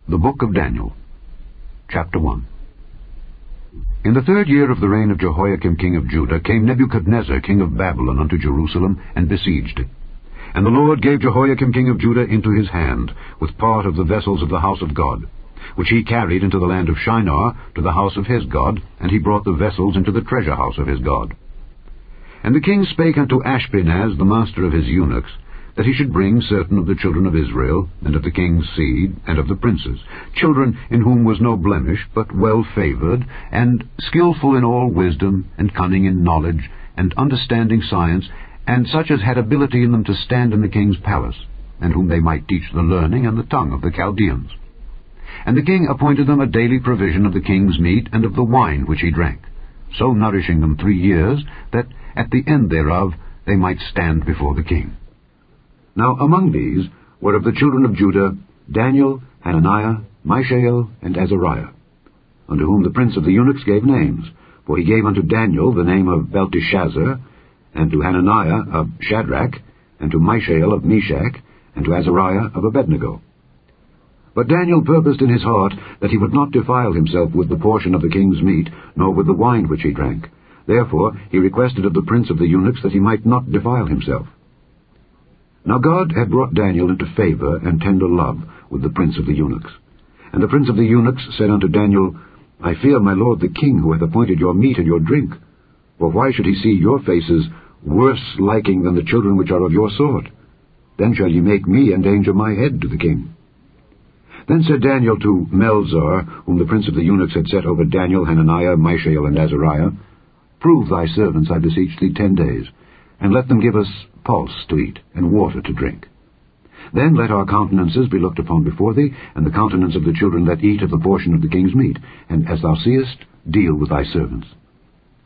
The Book of Daniel, Chapter 1. In the 3rd year of the reign of Jehoiakim king of Judah came Nebuchadnezzar king of Babylon unto Jerusalem, and besieged it. And the Lord gave Jehoiakim king of Judah into his hand, with part of the vessels of the house of God, which he carried into the land of Shinar, to the house of his God, and he brought the vessels into the treasure house of his God. And the king spake unto Ashpenaz, the master of his eunuchs, that he should bring certain of the children of Israel, and of the king's seed, and of the princes, children in whom was no blemish, but well-favored, and skillful in all wisdom, and cunning in knowledge, and understanding science, and such as had ability in them to stand in the king's palace, and whom they might teach the learning and the tongue of the Chaldeans. And the king appointed them a daily provision of the king's meat and of the wine which he drank, so nourishing them 3 years, that at the end thereof they might stand before the king. Now among these were of the children of Judah Daniel, Hananiah, Mishael, and Azariah, unto whom the prince of the eunuchs gave names. For he gave unto Daniel the name of Belteshazzar, and to Hananiah of Shadrach, and to Mishael of Meshach, and to Azariah of Abednego. But Daniel purposed in his heart that he would not defile himself with the portion of the king's meat, nor with the wine which he drank. Therefore he requested of the prince of the eunuchs that he might not defile himself. Now God had brought Daniel into favor and tender love with the prince of the eunuchs. And the prince of the eunuchs said unto Daniel, I fear my lord the king, who hath appointed your meat and your drink. For why should he see your faces worse liking than the children which are of your sort? Then shall ye make me endanger my head to the king. Then said Daniel to Melzar, whom the prince of the eunuchs had set over Daniel, Hananiah, Mishael, and Azariah, Prove thy servants, I beseech thee, 10 days, and let them give us pulse to eat, and water to drink. Then let our countenances be looked upon before thee, and the countenance of the children that eat of the portion of the king's meat, and as thou seest, deal with thy servants.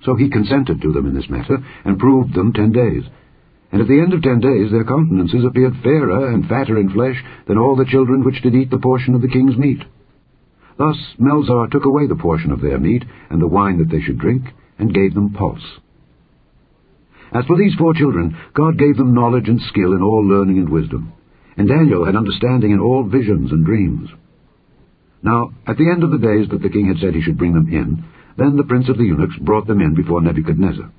So he consented to them in this matter, and proved them 10 days. And at the end of 10 days their countenances appeared fairer and fatter in flesh than all the children which did eat the portion of the king's meat. Thus Melzar took away the portion of their meat, and the wine that they should drink, and gave them pulse. As for these 4 children, God gave them knowledge and skill in all learning and wisdom, and Daniel had understanding in all visions and dreams. Now, at the end of the days that the king had said he should bring them in, then the prince of the eunuchs brought them in before Nebuchadnezzar,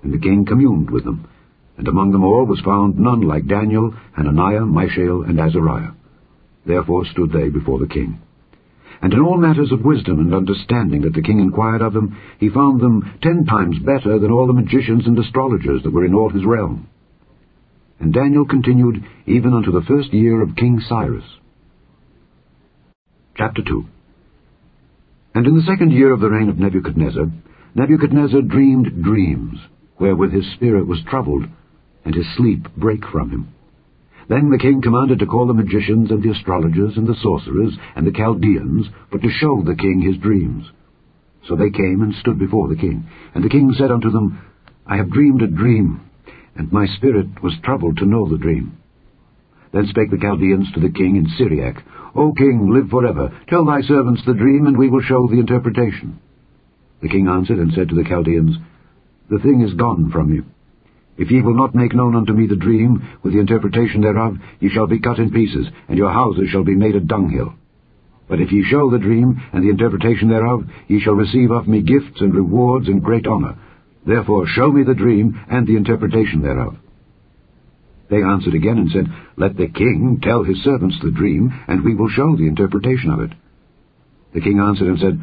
and the king communed with them, and among them all was found none like Daniel, Hananiah, Mishael, and Azariah. Therefore stood they before the king. And in all matters of wisdom and understanding that the king inquired of them, he found them 10 times better than all the magicians and astrologers that were in all his realm. And Daniel continued even unto the 1st year of King Cyrus. Chapter 2. And in the 2nd year of the reign of Nebuchadnezzar, Nebuchadnezzar dreamed dreams, wherewith his spirit was troubled, and his sleep brake from him. Then the king commanded to call the magicians and the astrologers and the sorcerers and the Chaldeans, for to show the king his dreams. So they came and stood before the king. And the king said unto them, I have dreamed a dream, and my spirit was troubled to know the dream. Then spake the Chaldeans to the king in Syriac, O king, live forever. Tell thy servants the dream, and we will show the interpretation. The king answered and said to the Chaldeans, The thing is gone from you. If ye will not make known unto me the dream, with the interpretation thereof, ye shall be cut in pieces, and your houses shall be made a dunghill. But if ye show the dream, and the interpretation thereof, ye shall receive of me gifts and rewards and great honor. Therefore show me the dream, and the interpretation thereof. They answered again and said, Let the king tell his servants the dream, and we will show the interpretation of it. The king answered and said,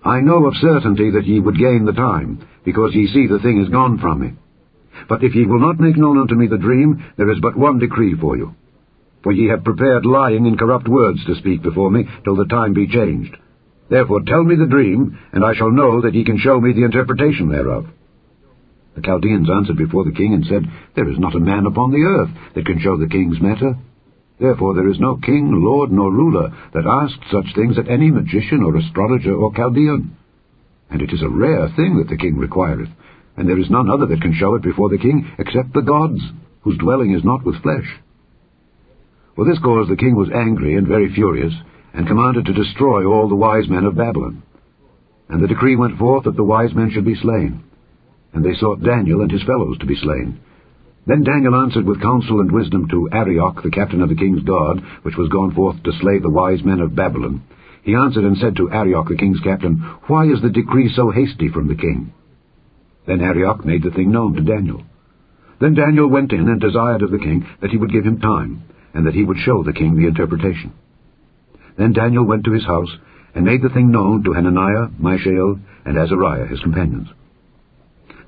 I know of certainty that ye would gain the time, because ye see the thing is gone from me. But if ye will not make known unto me the dream, there is but one decree for you. For ye have prepared lying and corrupt words to speak before me, till the time be changed. Therefore tell me the dream, and I shall know that ye can show me the interpretation thereof. The Chaldeans answered before the king and said, There is not a man upon the earth that can show the king's matter. Therefore there is no king, lord, nor ruler that asked such things at any magician or astrologer or Chaldean. And it is a rare thing that the king requireth, and there is none other that can show it before the king except the gods, whose dwelling is not with flesh. For this cause the king was angry and very furious, and commanded to destroy all the wise men of Babylon. And the decree went forth that the wise men should be slain. And they sought Daniel and his fellows to be slain. Then Daniel answered with counsel and wisdom to Arioch, the captain of the king's guard, which was gone forth to slay the wise men of Babylon. He answered and said to Arioch, the king's captain, Why is the decree so hasty from the king? Then Arioch made the thing known to Daniel. Then Daniel went in and desired of the king that he would give him time, and that he would show the king the interpretation. Then Daniel went to his house, and made the thing known to Hananiah, Mishael, and Azariah his companions,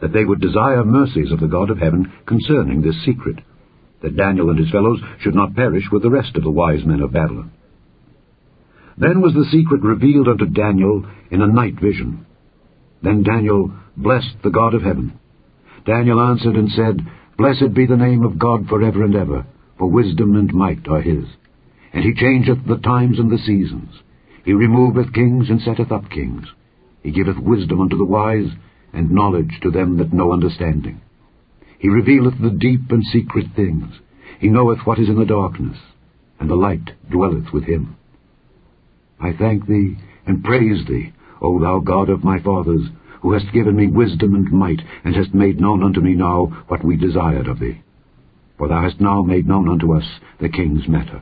that they would desire mercies of the God of heaven concerning this secret, that Daniel and his fellows should not perish with the rest of the wise men of Babylon. Then was the secret revealed unto Daniel in a night vision. Then Daniel blessed the God of heaven. Daniel answered and said, Blessed be the name of God forever and ever, for wisdom and might are his. And he changeth the times and the seasons. He removeth kings and setteth up kings. He giveth wisdom unto the wise, and knowledge to them that know understanding. He revealeth the deep and secret things. He knoweth what is in the darkness, and the light dwelleth with him. I thank thee and praise thee, O thou God of my fathers, who hast given me wisdom and might, and hast made known unto me now what we desired of thee. For thou hast now made known unto us the king's matter.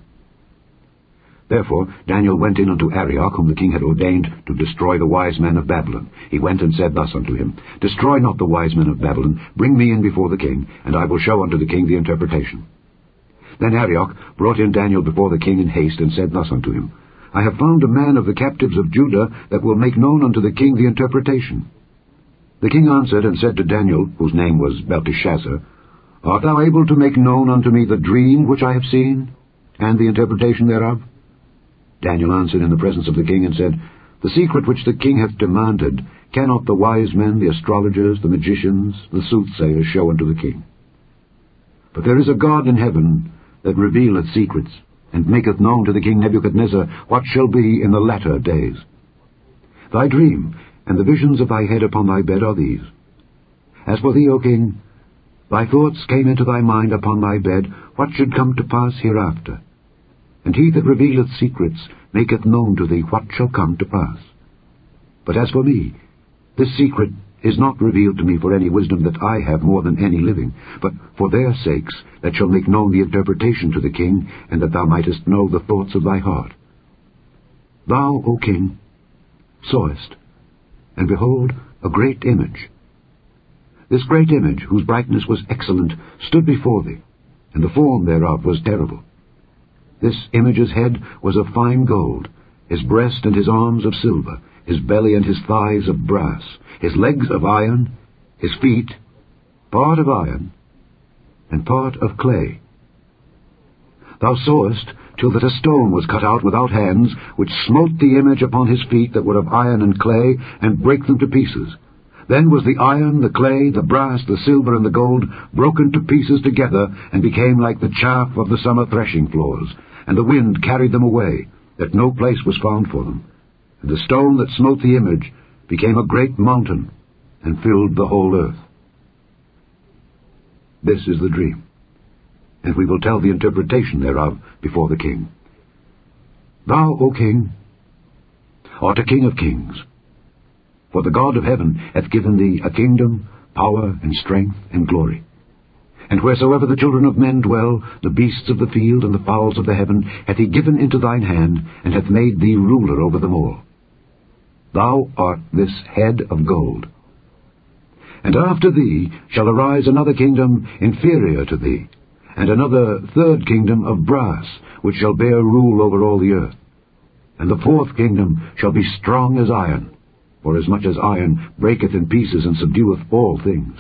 Therefore Daniel went in unto Arioch, whom the king had ordained to destroy the wise men of Babylon. He went and said thus unto him, Destroy not the wise men of Babylon, bring me in before the king, and I will show unto the king the interpretation. Then Arioch brought in Daniel before the king in haste, and said thus unto him, I have found a man of the captives of Judah that will make known unto the king the interpretation. The king answered and said to Daniel, whose name was Belteshazzar, Art thou able to make known unto me the dream which I have seen, and the interpretation thereof? Daniel answered in the presence of the king and said, The secret which the king hath demanded cannot the wise men, the astrologers, the magicians, the soothsayers show unto the king. But there is a God in heaven that revealeth secrets, and maketh known to the king Nebuchadnezzar what shall be in the latter days. Thy dream and the visions of thy head upon thy bed are these. As for thee, O king, thy thoughts came into thy mind upon thy bed, what should come to pass hereafter. And he that revealeth secrets maketh known to thee what shall come to pass. But as for me, this secret is not revealed to me for any wisdom that I have more than any living, but for their sakes that shall make known the interpretation to the king, and that thou mightest know the thoughts of thy heart. Thou, O king, sawest, and behold, a great image. This great image, whose brightness was excellent, stood before thee, and the form thereof was terrible. This image's head was of fine gold, his breast and his arms of silver, his belly and his thighs of brass, his legs of iron, his feet, part of iron, and part of clay. Thou sawest till that a stone was cut out without hands, which smote the image upon his feet that were of iron and clay, and brake them to pieces. Then was the iron, the clay, the brass, the silver, and the gold broken to pieces together, and became like the chaff of the summer threshing floors. And the wind carried them away, that no place was found for them. And the stone that smote the image became a great mountain, and filled the whole earth. This is the dream, and we will tell the interpretation thereof before the king. Thou, O king, art a king of kings, for the God of heaven hath given thee a kingdom, power, and strength, and glory. And wheresoever the children of men dwell, the beasts of the field and the fowls of the heaven, hath he given into thine hand, and hath made thee ruler over them all. Thou art this head of gold. And after thee shall arise another kingdom inferior to thee, and another third kingdom of brass, which shall bear rule over all the earth. And the fourth kingdom shall be strong as iron, forasmuch as iron breaketh in pieces and subdueth all things.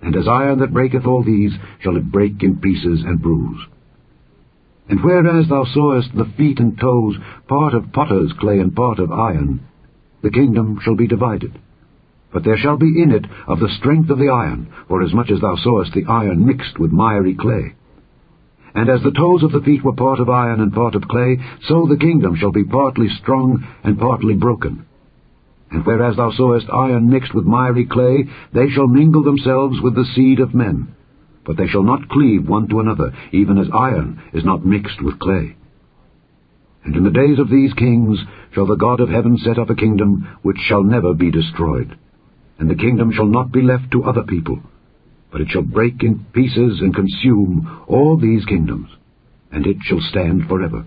And as iron that breaketh all these, shall it break in pieces and bruise. And whereas thou sawest the feet and toes, part of potter's clay and part of iron, the kingdom shall be divided. But there shall be in it of the strength of the iron, forasmuch as thou sawest the iron mixed with miry clay. And as the toes of the feet were part of iron and part of clay, so the kingdom shall be partly strong and partly broken. And whereas thou sawest iron mixed with miry clay, they shall mingle themselves with the seed of men. But they shall not cleave one to another, even as iron is not mixed with clay. And in the days of these kings shall the God of heaven set up a kingdom which shall never be destroyed. And the kingdom shall not be left to other people. but it shall break in pieces and consume all these kingdoms, and it shall stand forever.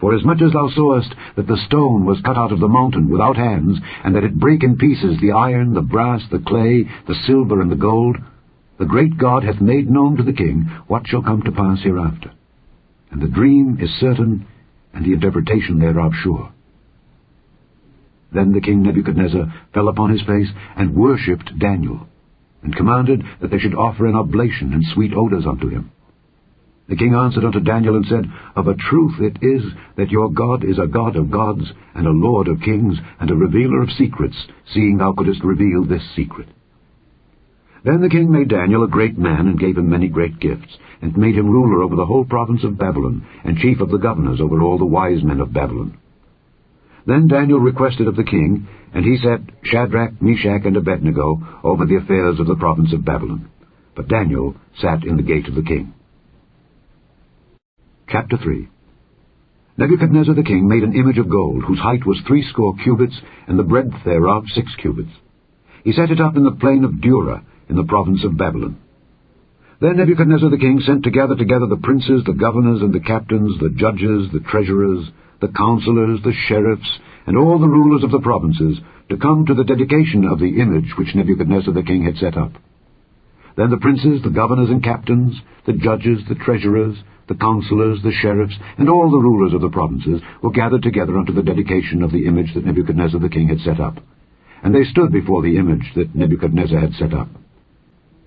Forasmuch as thou sawest that the stone was cut out of the mountain without hands, and that it brake in pieces the iron, the brass, the clay, the silver, and the gold, the great God hath made known to the king what shall come to pass hereafter. And the dream is certain, and the interpretation thereof sure. Then the king Nebuchadnezzar fell upon his face, and worshipped Daniel, and commanded that they should offer an oblation and sweet odours unto him. The king answered unto Daniel, and said, Of a truth it is that your God is a God of gods, and a Lord of kings, and a revealer of secrets, seeing thou couldest reveal this secret. Then the king made Daniel a great man, and gave him many great gifts, and made him ruler over the whole province of Babylon, and chief of the governors over all the wise men of Babylon. Then Daniel requested of the king, and he set Shadrach, Meshach, and Abednego over the affairs of the province of Babylon. But Daniel sat in the gate of the king. Chapter 3. Nebuchadnezzar the king made an image of gold, whose height was 60 cubits, and the breadth thereof 6 cubits. He set it up in the plain of Dura, in the province of Babylon. Then Nebuchadnezzar the king sent to gather together the princes, the governors, and the captains, the judges, the treasurers, the counselors, the sheriffs, and all the rulers of the provinces, to come to the dedication of the image which Nebuchadnezzar the king had set up. Then the princes, the governors and captains, the judges, the treasurers, the counselors, the sheriffs, and all the rulers of the provinces were gathered together unto the dedication of the image that Nebuchadnezzar the king had set up. And they stood before the image that Nebuchadnezzar had set up.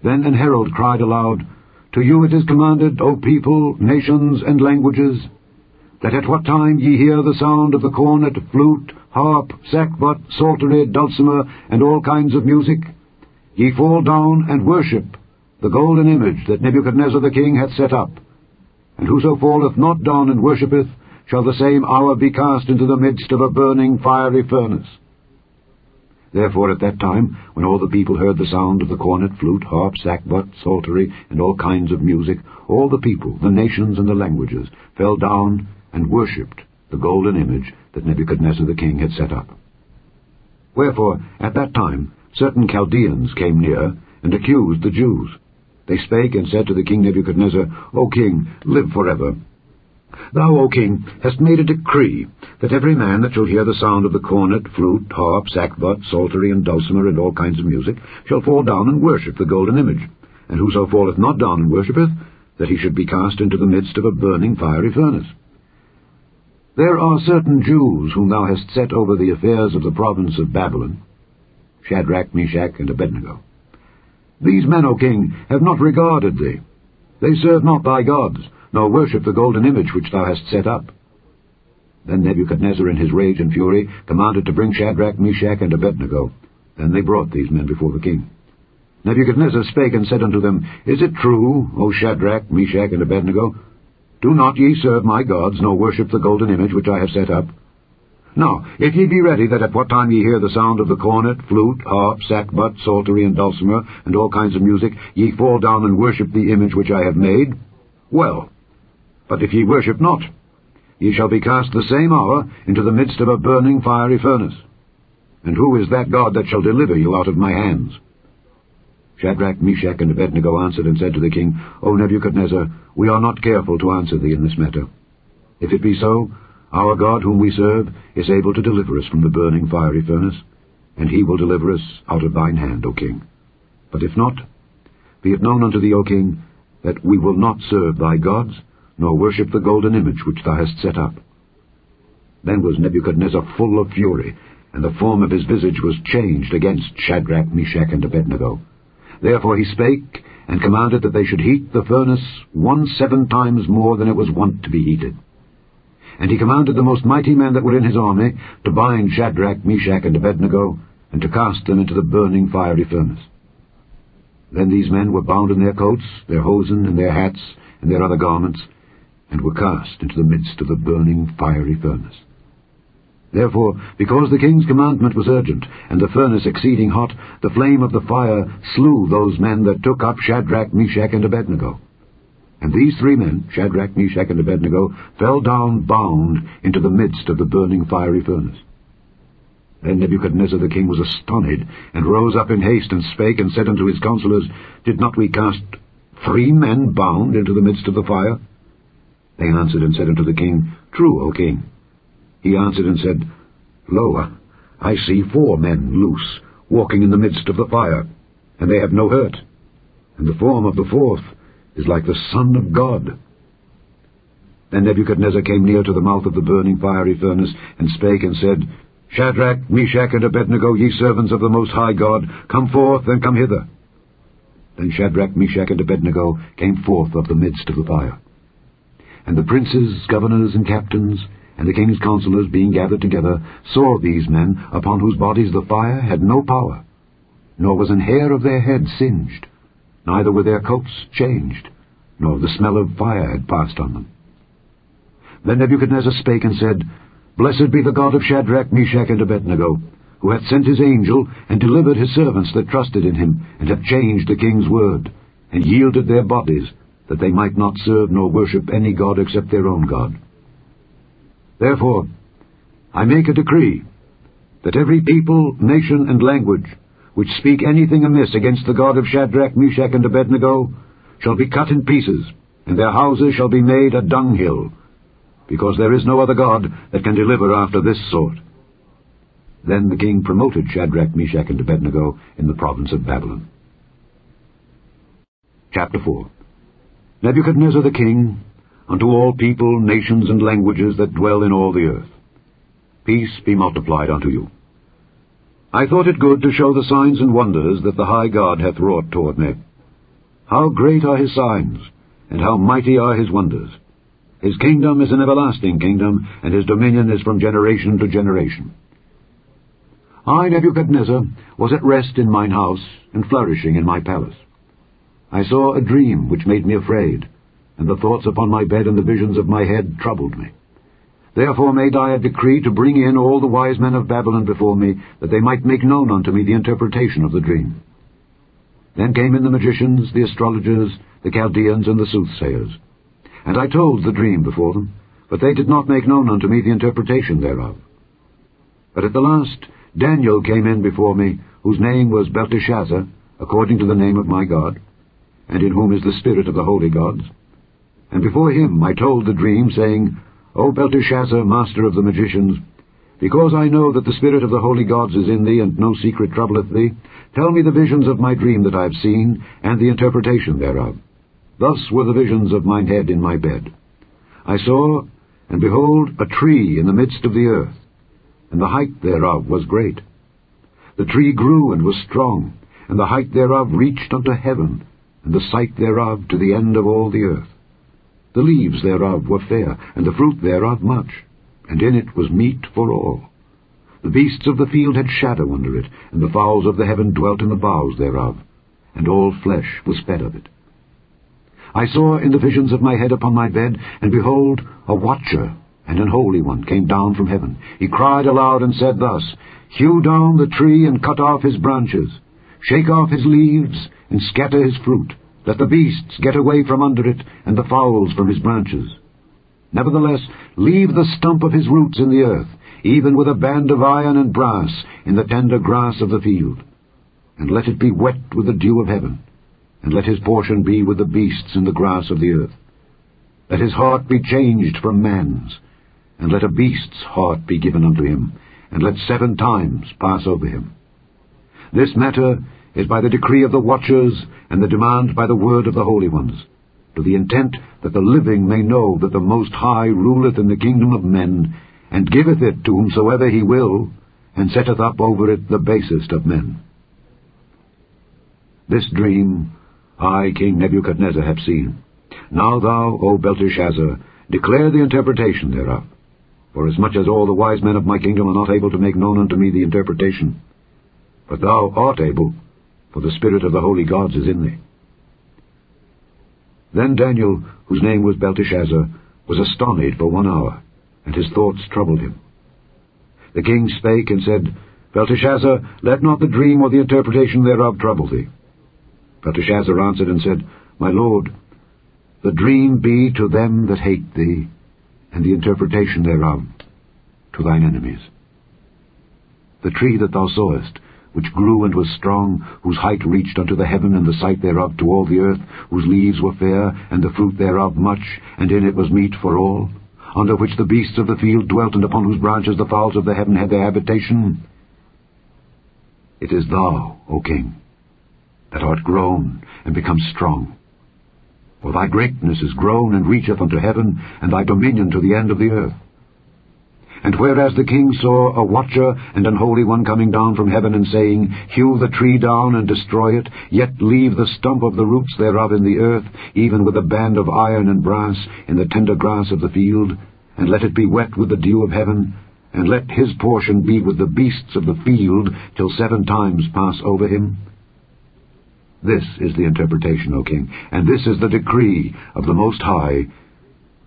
Then an herald cried aloud, To you it is commanded, O people, nations, and languages, that at what time ye hear the sound of the cornet, flute, harp, sackbut, psaltery, dulcimer, and all kinds of music, ye fall down and worship the golden image that Nebuchadnezzar the king hath set up. And whoso falleth not down and worshippeth, shall the same hour be cast into the midst of a burning fiery furnace. Therefore at that time, when all the people heard the sound of the cornet, flute, harp, sackbut, psaltery, and all kinds of music, all the people, the nations, and the languages, fell down and worshipped the golden image that Nebuchadnezzar the king had set up. Wherefore at that time certain Chaldeans came near, and accused the Jews. They spake and said to the king Nebuchadnezzar, O king, live forever. Thou, O king, hast made a decree that every man that shall hear the sound of the cornet, flute, harp, sackbut, psaltery, and dulcimer, and all kinds of music, shall fall down and worship the golden image. And whoso falleth not down and worshippeth, that he should be cast into the midst of a burning fiery furnace. There are certain Jews whom thou hast set over the affairs of the province of Babylon, Shadrach, Meshach, and Abednego. These men, O king, have not regarded thee. They serve not thy gods, nor worship the golden image which thou hast set up. Then Nebuchadnezzar in his rage and fury commanded to bring Shadrach, Meshach, and Abednego. Then they brought these men before the king. Nebuchadnezzar spake and said unto them, Is it true, O Shadrach, Meshach, and Abednego? Do not ye serve my gods, nor worship the golden image which I have set up? Now, if ye be ready that at what time ye hear the sound of the cornet, flute, harp, sackbut, psaltery, and dulcimer, and all kinds of music, ye fall down and worship the image which I have made, well. But if ye worship not, ye shall be cast the same hour into the midst of a burning fiery furnace. And who is that God that shall deliver you out of my hands? Shadrach, Meshach, and Abednego answered and said to the king, O Nebuchadnezzar, we are not careful to answer thee in this matter. If it be so, our God whom we serve is able to deliver us from the burning fiery furnace, and he will deliver us out of thine hand, O king. But if not, be it known unto thee, O king, that we will not serve thy gods, nor worship the golden image which thou hast set up. Then was Nebuchadnezzar full of fury, and the form of his visage was changed against Shadrach, Meshach, and Abednego. Therefore he spake, and commanded that they should heat the furnace 17 times more than it was wont to be heated. And he commanded the most mighty men that were in his army to bind Shadrach, Meshach, and Abednego, and to cast them into the burning fiery furnace. Then these men were bound in their coats, their hosen, and their hats, and their other garments, and were cast into the midst of the burning fiery furnace. Therefore, because the king's commandment was urgent, and the furnace exceeding hot, the flame of the fire slew those men that took up Shadrach, Meshach, and Abednego. And these 3 men, Shadrach, Meshach, and Abednego, fell down bound into the midst of the burning fiery furnace. Then Nebuchadnezzar the king was astonished, and rose up in haste, and spake, and said unto his counselors, Did not we cast 3 men bound into the midst of the fire? They answered and said unto the king, True, O king. He answered and said, Lo, I see 4 men loose, walking in the midst of the fire, and they have no hurt, and the form of the 4th is like the Son of God. Then Nebuchadnezzar came near to the mouth of the burning fiery furnace, and spake and said, Shadrach, Meshach, and Abednego, ye servants of the Most High God, come forth and come hither. Then Shadrach, Meshach, and Abednego came forth of the midst of the fire. And the princes, governors, and captains, and the king's counselors, being gathered together, saw these men, upon whose bodies the fire had no power, nor was an hair of their head singed, neither were their coats changed, nor the smell of fire had passed on them. Then Nebuchadnezzar spake and said, Blessed be the God of Shadrach, Meshach, and Abednego, who hath sent his angel, and delivered his servants that trusted in him, and have changed the king's word, and yielded their bodies, that they might not serve nor worship any god except their own God. Therefore I make a decree, that every people, nation, and language, which speak anything amiss against the God of Shadrach, Meshach, and Abednego, shall be cut in pieces, and their houses shall be made a dunghill, because there is no other God that can deliver after this sort. Then the king promoted Shadrach, Meshach, and Abednego in the province of Babylon. Chapter 4. Nebuchadnezzar the king, unto all people, nations, and languages that dwell in all the earth. Peace be multiplied unto you. I thought it good to show the signs and wonders that the high God hath wrought toward me. How great are his signs, and how mighty are his wonders! His kingdom is an everlasting kingdom, and his dominion is from generation to generation. I, Nebuchadnezzar, was at rest in mine house, and flourishing in my palace. I saw a dream which made me afraid, and the thoughts upon my bed and the visions of my head troubled me. Therefore made I a decree to bring in all the wise men of Babylon before me, that they might make known unto me the interpretation of the dream. Then came in the magicians, the astrologers, the Chaldeans, and the soothsayers. And I told the dream before them, but they did not make known unto me the interpretation thereof. But at the last Daniel came in before me, whose name was Belteshazzar, according to the name of my God, and in whom is the spirit of the holy gods. And before him I told the dream, saying, O Belteshazzar, master of the magicians, because I know that the spirit of the holy gods is in thee, and no secret troubleth thee, tell me the visions of my dream that I have seen, and the interpretation thereof. Thus were the visions of mine head in my bed. I saw, and behold, a tree in the midst of the earth, and the height thereof was great. The tree grew and was strong, and the height thereof reached unto heaven, and the sight thereof to the end of all the earth. The leaves thereof were fair, and the fruit thereof much, and in it was meat for all. The beasts of the field had shadow under it, and the fowls of the heaven dwelt in the boughs thereof, and all flesh was fed of it. I saw in the visions of my head upon my bed, and behold, a watcher and an holy one came down from heaven. He cried aloud and said thus, Hew down the tree and cut off his branches, shake off his leaves and scatter his fruit. Let the beasts get away from under it, and the fowls from his branches. Nevertheless, leave the stump of his roots in the earth, even with a band of iron and brass in the tender grass of the field. And let it be wet with the dew of heaven, and let his portion be with the beasts in the grass of the earth. Let his heart be changed from man's, and let a beast's heart be given unto him, and let 7 times pass over him. This matter is by the decree of the watchers, and the demand by the word of the holy ones, to the intent that the living may know that the Most High ruleth in the kingdom of men, and giveth it to whomsoever he will, and setteth up over it the basest of men. This dream I, King Nebuchadnezzar, have seen. Now thou, O Belteshazzar, declare the interpretation thereof, forasmuch as all the wise men of my kingdom are not able to make known unto me the interpretation. But thou art able, for the spirit of the holy gods is in thee. Then Daniel, whose name was Belteshazzar, was astonished for 1 hour, and his thoughts troubled him. The king spake and said, Belteshazzar, let not the dream or the interpretation thereof trouble thee. Belteshazzar answered and said, My lord, the dream be to them that hate thee, and the interpretation thereof to thine enemies. the tree that thou sawest, which grew and was strong, whose height reached unto the heaven, and the sight thereof to all the earth, whose leaves were fair, and the fruit thereof much, and in it was meat for all, under which the beasts of the field dwelt, and upon whose branches the fowls of the heaven had their habitation. It is thou, O king, that art grown and become strong. For thy greatness is grown and reacheth unto heaven, and thy dominion to the end of the earth. And whereas the king saw a watcher and an holy one coming down from heaven, and saying, Hew the tree down and destroy it, yet leave the stump of the roots thereof in the earth, even with a band of iron and brass, in the tender grass of the field, and let it be wet with the dew of heaven, and let his portion be with the beasts of the field, till 7 times pass over him. This is the interpretation, O king, and this is the decree of the Most High,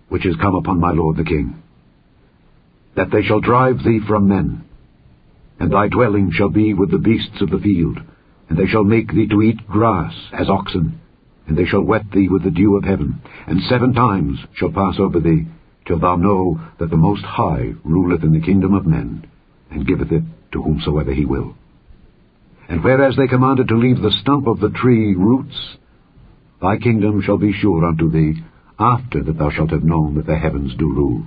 which is come upon my lord the king, that they shall drive thee from men, and thy dwelling shall be with the beasts of the field, and they shall make thee to eat grass as oxen, and they shall wet thee with the dew of heaven, and 7 times shall pass over thee, till thou know that the Most High ruleth in the kingdom of men, and giveth it to whomsoever he will. And whereas they commanded to leave the stump of the tree roots, thy kingdom shall be sure unto thee, after that thou shalt have known that the heavens do rule.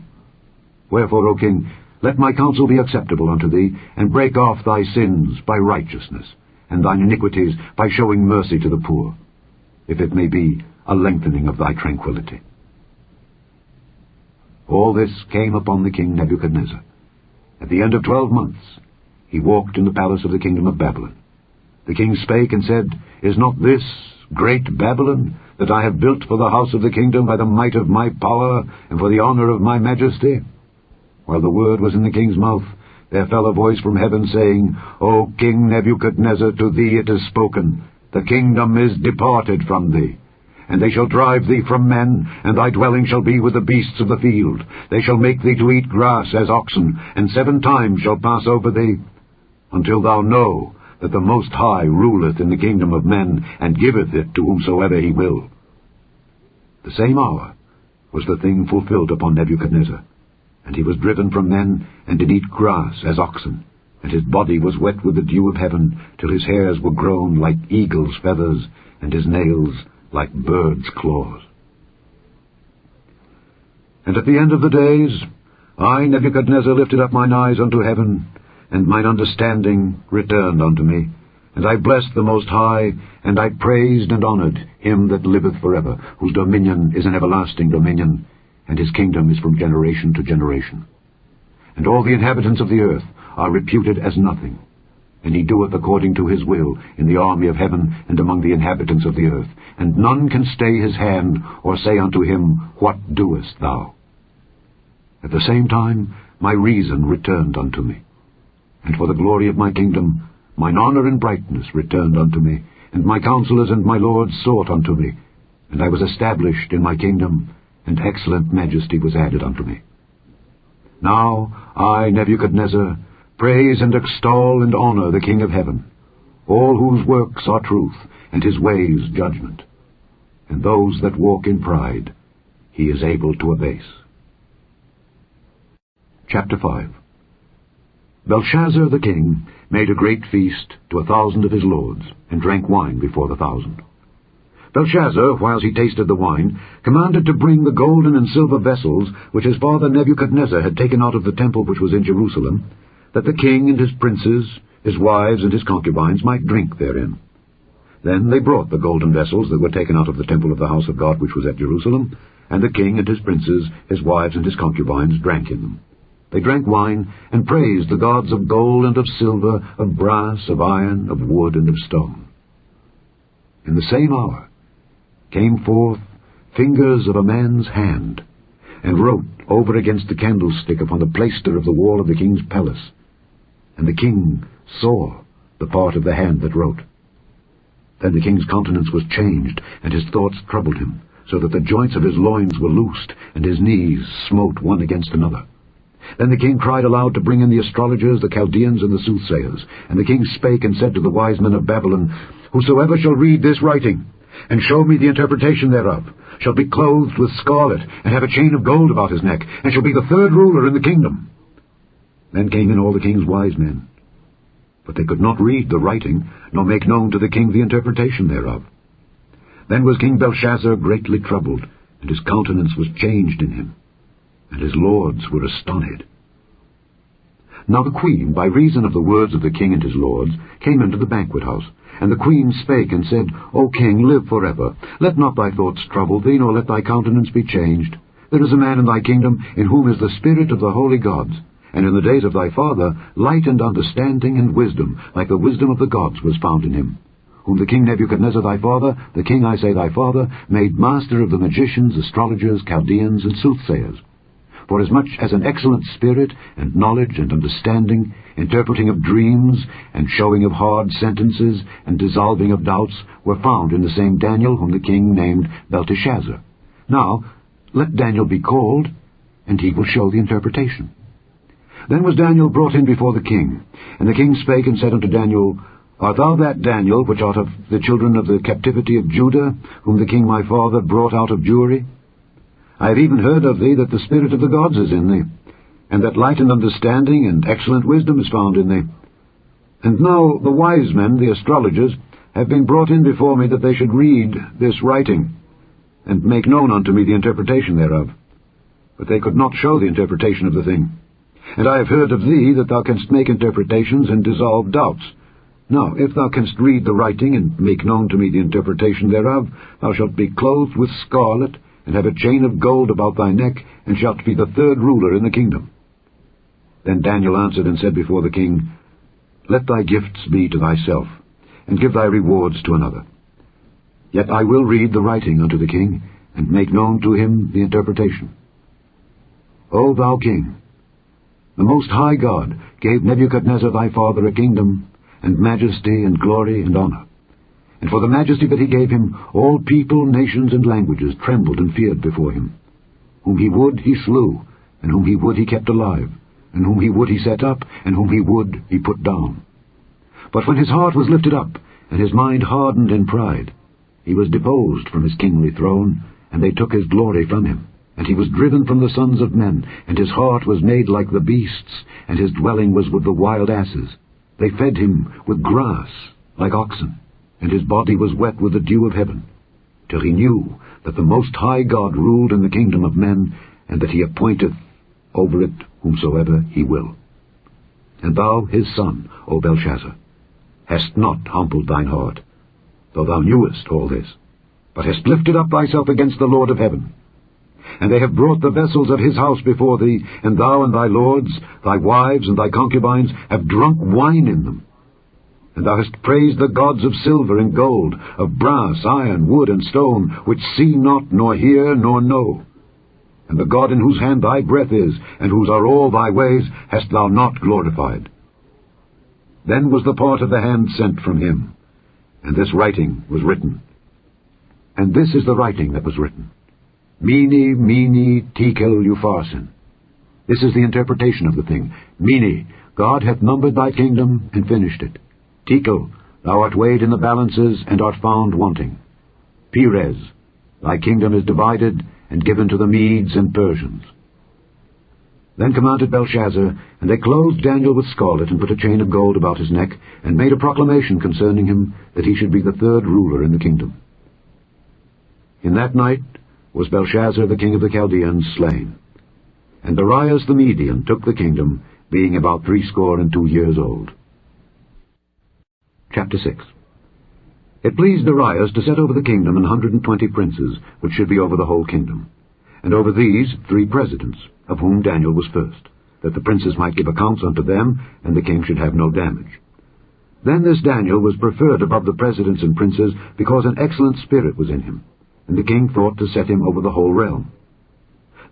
Wherefore, O king, let my counsel be acceptable unto thee, and break off thy sins by righteousness, and thine iniquities by showing mercy to the poor, if it may be a lengthening of thy tranquillity. All this came upon the king Nebuchadnezzar. At the end of 12 months he walked in the palace of the kingdom of Babylon. The king spake and said, Is not this great Babylon, that I have built for the house of the kingdom by the might of my power, and for the honor of my majesty? While the word was in the king's mouth, there fell a voice from heaven, saying, O King Nebuchadnezzar, to thee it is spoken, the kingdom is departed from thee. And they shall drive thee from men, and thy dwelling shall be with the beasts of the field. They shall make thee to eat grass as oxen, and 7 times shall pass over thee, until thou know that the Most High ruleth in the kingdom of men, and giveth it to whomsoever he will. The same hour was the thing fulfilled upon Nebuchadnezzar, and he was driven from men, and did eat grass as oxen, and his body was wet with the dew of heaven, till his hairs were grown like eagle's feathers, and his nails like birds' claws. And at the end of the days, I, Nebuchadnezzar, lifted up mine eyes unto heaven, and mine understanding returned unto me, and I blessed the Most High, and I praised and honored him that liveth forever, whose dominion is an everlasting dominion, and his kingdom is from generation to generation. And all the inhabitants of the earth are reputed as nothing, and he doeth according to his will in the army of heaven and among the inhabitants of the earth, and none can stay his hand, or say unto him, What doest thou? At the same time my reason returned unto me, and for the glory of my kingdom mine honor and brightness returned unto me, and my counselors and my lords sought unto me, and I was established in my kingdom, and excellent majesty was added unto me. Now I, Nebuchadnezzar, praise and extol and honor the King of heaven, all whose works are truth, and his ways judgment, and those that walk in pride he is able to abase. Chapter 5. Belshazzar the king made a great feast to 1,000 of his lords, and drank wine before the 1,000. Belshazzar, whiles he tasted the wine, commanded to bring the golden and silver vessels which his father Nebuchadnezzar had taken out of the temple which was in Jerusalem, that the king and his princes, his wives and his concubines might drink therein. Then they brought the golden vessels that were taken out of the temple of the house of God which was at Jerusalem, and the king and his princes, his wives and his concubines drank in them. They drank wine, and praised the gods of gold and of silver, of brass, of iron, of wood, and of stone. In the same hour came forth fingers of a man's hand, and wrote over against the candlestick upon the plaister of the wall of the king's palace. And the king saw the part of the hand that wrote. Then the king's countenance was changed, and his thoughts troubled him, so that the joints of his loins were loosed, and his knees smote one against another. Then the king cried aloud to bring in the astrologers, the Chaldeans, and the soothsayers. And the king spake and said to the wise men of Babylon, Whosoever shall read this writing, and show me the interpretation thereof, shall be clothed with scarlet, and have a chain of gold about his neck, and shall be the 3rd ruler in the kingdom. Then came in all the king's wise men, but they could not read the writing, nor make known to the king the interpretation thereof. Then was King Belshazzar greatly troubled, and his countenance was changed in him, and his lords were astonished. Now the queen, by reason of the words of the king and his lords, came into the banquet house. And the queen spake and said, O king, live forever. Let not thy thoughts trouble thee, nor let thy countenance be changed. There is a man in thy kingdom, in whom is the spirit of the holy gods. And in the days of thy father, light and understanding and wisdom, like the wisdom of the gods, was found in him. Whom the king Nebuchadnezzar thy father, the king, I say, thy father, made master of the magicians, astrologers, Chaldeans, and soothsayers. Forasmuch as an excellent spirit, and knowledge, and understanding, interpreting of dreams, and showing of hard sentences, and dissolving of doubts, were found in the same Daniel, whom the king named Belteshazzar. Now let Daniel be called, and he will show the interpretation. Then was Daniel brought in before the king. And the king spake and said unto Daniel, Art thou that Daniel, which art of the children of the captivity of Judah, whom the king my father brought out of Jewry? I have even heard of thee that the spirit of the gods is in thee, and that light and understanding and excellent wisdom is found in thee. And now the wise men, the astrologers, have been brought in before me that they should read this writing, and make known unto me the interpretation thereof. But they could not show the interpretation of the thing. And I have heard of thee that thou canst make interpretations and dissolve doubts. Now, if thou canst read the writing and make known to me the interpretation thereof, thou shalt be clothed with scarlet, and have a chain of gold about thy neck, and shalt be the third ruler in the kingdom. Then Daniel answered and said before the king, Let thy gifts be to thyself, and give thy rewards to another. Yet I will read the writing unto the king, and make known to him the interpretation. O thou king, the Most High God gave Nebuchadnezzar thy father a kingdom, and majesty, and glory, and honor. And for the majesty that he gave him, all people, nations, and languages trembled and feared before him. Whom he would he slew, and whom he would he kept alive, and whom he would he set up, and whom he would he put down. But when his heart was lifted up, and his mind hardened in pride, he was deposed from his kingly throne, and they took his glory from him. And he was driven from the sons of men, and his heart was made like the beasts, and his dwelling was with the wild asses. They fed him with grass like oxen, and his body was wet with the dew of heaven, till he knew that the Most High God ruled in the kingdom of men, and that he appointeth over it whomsoever he will. And thou, his son, O Belshazzar, hast not humbled thine heart, though thou knewest all this, but hast lifted up thyself against the Lord of heaven. And they have brought the vessels of his house before thee, and thou and thy lords, thy wives and thy concubines, have drunk wine in them. And thou hast praised the gods of silver and gold, of brass, iron, wood, and stone, which see not, nor hear, nor know. And the God in whose hand thy breath is, and whose are all thy ways, hast thou not glorified. Then was the part of the hand sent from him, and this writing was written. And this is the writing that was written. Mene, mene, tekel, upharsin. This is the interpretation of the thing. Mene, God hath numbered thy kingdom, and finished it. Tekel, thou art weighed in the balances, and art found wanting. Peres, thy kingdom is divided, and given to the Medes and Persians. Then commanded Belshazzar, and they clothed Daniel with scarlet, and put a chain of gold about his neck, and made a proclamation concerning him, that he should be the third ruler in the kingdom. In that night was Belshazzar the king of the Chaldeans slain. And Darius the Median took the kingdom, being about 62 years old. Chapter 6. It pleased Darius to set over the kingdom 120 princes, which should be over the whole kingdom. And over these 3 presidents, of whom Daniel was first, that the princes might give accounts unto them, and the king should have no damage. Then this Daniel was preferred above the presidents and princes, because an excellent spirit was in him, and the king thought to set him over the whole realm.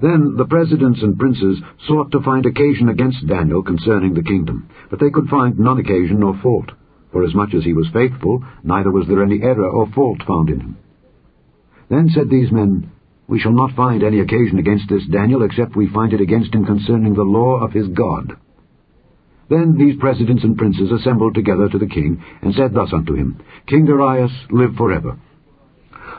Then the presidents and princes sought to find occasion against Daniel concerning the kingdom, but they could find none occasion nor fault, for as much as he was faithful, neither was there any error or fault found in him. Then said these men, We shall not find any occasion against this Daniel, except we find it against him concerning the law of his God. Then these presidents and princes assembled together to the king, and said thus unto him, King Darius, live forever.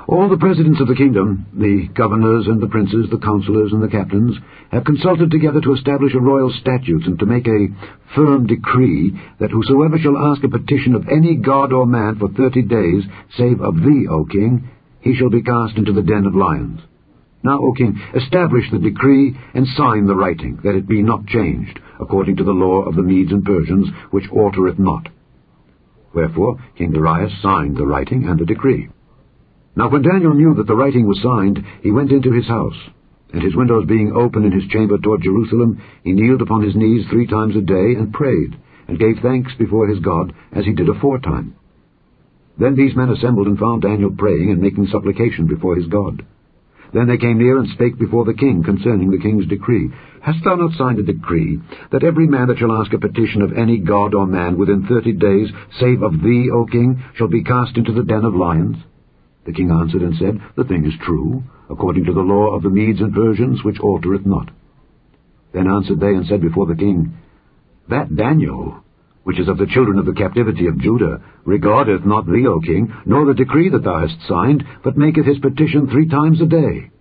All the presidents of the kingdom, the governors and the princes, the counselors and the captains, have consulted together to establish a royal statute and to make a firm decree that whosoever shall ask a petition of any god or man for 30 days, save of thee, O king, he shall be cast into the den of lions. Now, O king, establish the decree and sign the writing, that it be not changed, according to the law of the Medes and Persians, which altereth not. Wherefore King Darius signed the writing and the decree. Now when Daniel knew that the writing was signed, he went into his house, and his windows being open in his chamber toward Jerusalem, he kneeled upon his knees 3 times a day, and prayed, and gave thanks before his God, as he did aforetime. Then these men assembled and found Daniel praying and making supplication before his God. Then they came near and spake before the king concerning the king's decree. Hast thou not signed a decree, that every man that shall ask a petition of any god or man within 30 days, save of thee, O king, shall be cast into the den of lions? The king answered and said, The thing is true, according to the law of the Medes and Persians, which altereth not. Then answered they and said before the king, That Daniel, which is of the children of the captivity of Judah, regardeth not thee, O king, nor the decree that thou hast signed, but maketh his petition 3 times a day.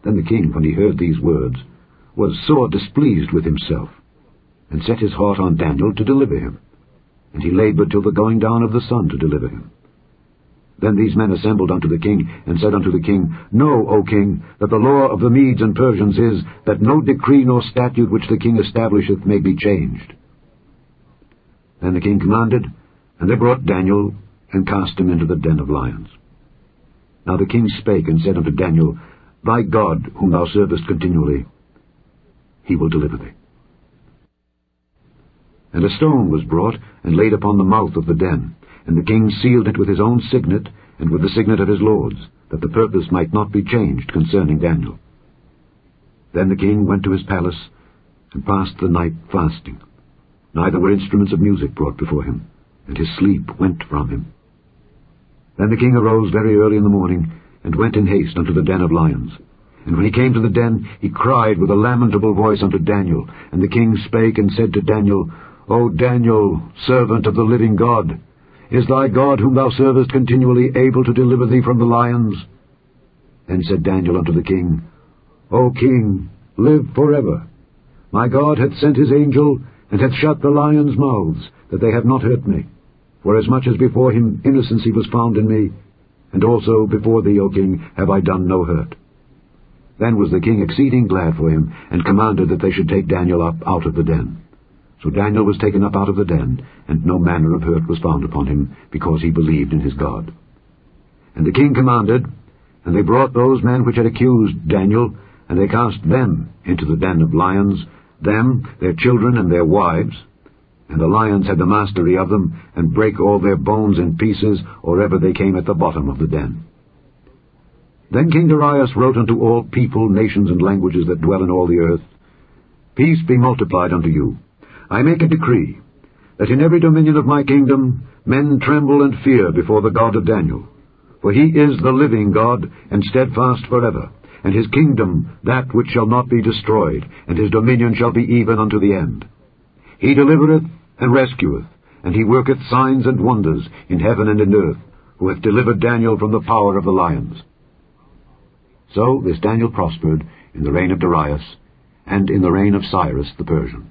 Then the king, when he heard these words, was sore displeased with himself, and set his heart on Daniel to deliver him. And he labored till the going down of the sun to deliver him. Then these men assembled unto the king, and said unto the king, Know, O king, that the law of the Medes and Persians is, that no decree nor statute which the king establisheth may be changed. Then the king commanded, and they brought Daniel, and cast him into the den of lions. Now the king spake and said unto Daniel, Thy God, whom thou servest continually, he will deliver thee. And a stone was brought, and laid upon the mouth of the den, and the king sealed it with his own signet, and with the signet of his lords, that the purpose might not be changed concerning Daniel. Then the king went to his palace, and passed the night fasting. Neither were instruments of music brought before him, and his sleep went from him. Then the king arose very early in the morning, and went in haste unto the den of lions. And when he came to the den, he cried with a lamentable voice unto Daniel. And the king spake and said to Daniel, O Daniel, servant of the living God, is thy God whom thou servest continually able to deliver thee from the lions? Then said Daniel unto the king, O king, live forever. My God hath sent his angel, and hath shut the lions' mouths, that they have not hurt me. Forasmuch as before him innocency was found in me, and also before thee, O king, have I done no hurt. Then was the king exceeding glad for him, and commanded that they should take Daniel up out of the den. So Daniel was taken up out of the den, and no manner of hurt was found upon him, because he believed in his God. And the king commanded, and they brought those men which had accused Daniel, and they cast them into the den of lions, them, their children, and their wives. And the lions had the mastery of them, and brake all their bones in pieces, or ever they came at the bottom of the den. Then King Darius wrote unto all people, nations, and languages that dwell in all the earth, Peace be multiplied unto you. I make a decree, that in every dominion of my kingdom men tremble and fear before the God of Daniel. For he is the living God, and steadfast forever, and his kingdom that which shall not be destroyed, and his dominion shall be even unto the end. He delivereth and rescueth, and he worketh signs and wonders in heaven and in earth, who hath delivered Daniel from the power of the lions. So this Daniel prospered in the reign of Darius, and in the reign of Cyrus the Persian.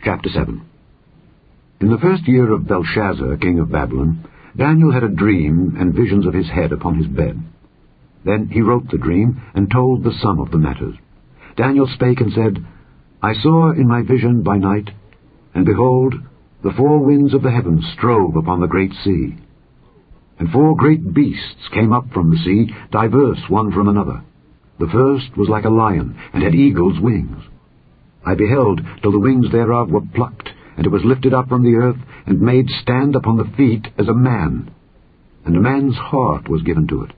Chapter 7. In the first year of Belshazzar, king of Babylon, Daniel had a dream and visions of his head upon his bed. Then he wrote the dream, and told the sum of the matters. Daniel spake and said, I saw in my vision by night, and behold, the 4 winds of the heavens strove upon the great sea. And 4 great beasts came up from the sea, diverse one from another. The first was like a lion, and had eagle's wings. I beheld till the wings thereof were plucked, and it was lifted up from the earth, and made stand upon the feet as a man, and a man's heart was given to it.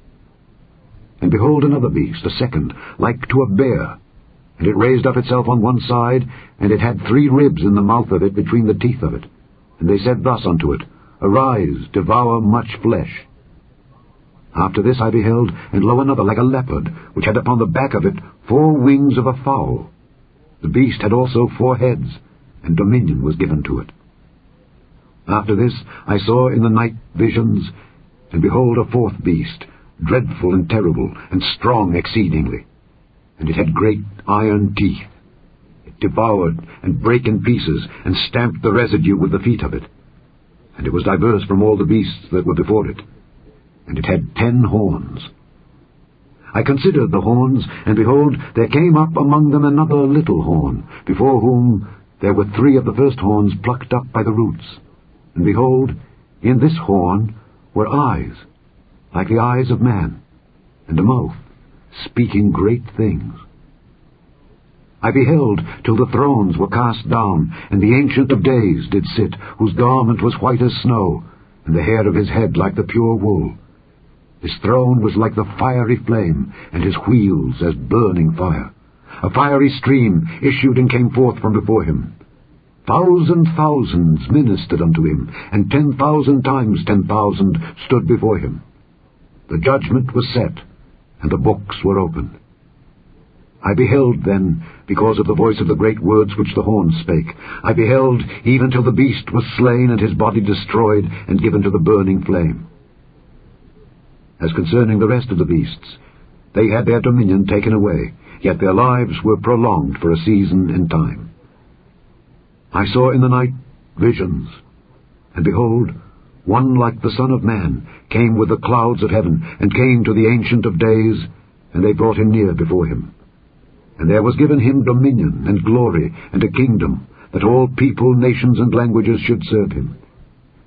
And behold another beast, a second, like to a bear, and it raised up itself on one side, and it had 3 ribs in the mouth of it between the teeth of it. And they said thus unto it, Arise, devour much flesh. After this I beheld, and lo, another like a leopard, which had upon the back of it 4 wings of a fowl. The beast had also 4 heads, and dominion was given to it. After this I saw in the night visions, And behold, a fourth beast, dreadful and terrible, and strong exceedingly. And it had great iron teeth. It devoured, and brake in pieces, and stamped the residue with the feet of it. And it was diverse from all the beasts that were before it. And it had 10 horns. I considered the horns, and behold, there came up among them another little horn, before whom there were 3 of the first horns plucked up by the roots. And behold, in this horn were eyes, like the eyes of man, and a mouth, speaking great things. I beheld till the thrones were cast down, and the Ancient of Days did sit, whose garment was white as snow, and the hair of his head like the pure wool. His throne was like the fiery flame, and his wheels as burning fire. A fiery stream issued and came forth from before him. 1,000 ministered unto him, and 10,000 times 10,000 stood before him. The judgment was set, and the books were opened. I beheld then, because of the voice of the great words which the horns spake, I beheld even till the beast was slain, and his body destroyed, and given to the burning flame. As concerning the rest of the beasts, they had their dominion taken away, yet their lives were prolonged for a season and time. I saw in the night visions, and behold, one like the Son of Man came with the clouds of heaven, and came to the Ancient of Days, and they brought him near before him. And there was given him dominion and glory and a kingdom, that all people, nations, and languages should serve him.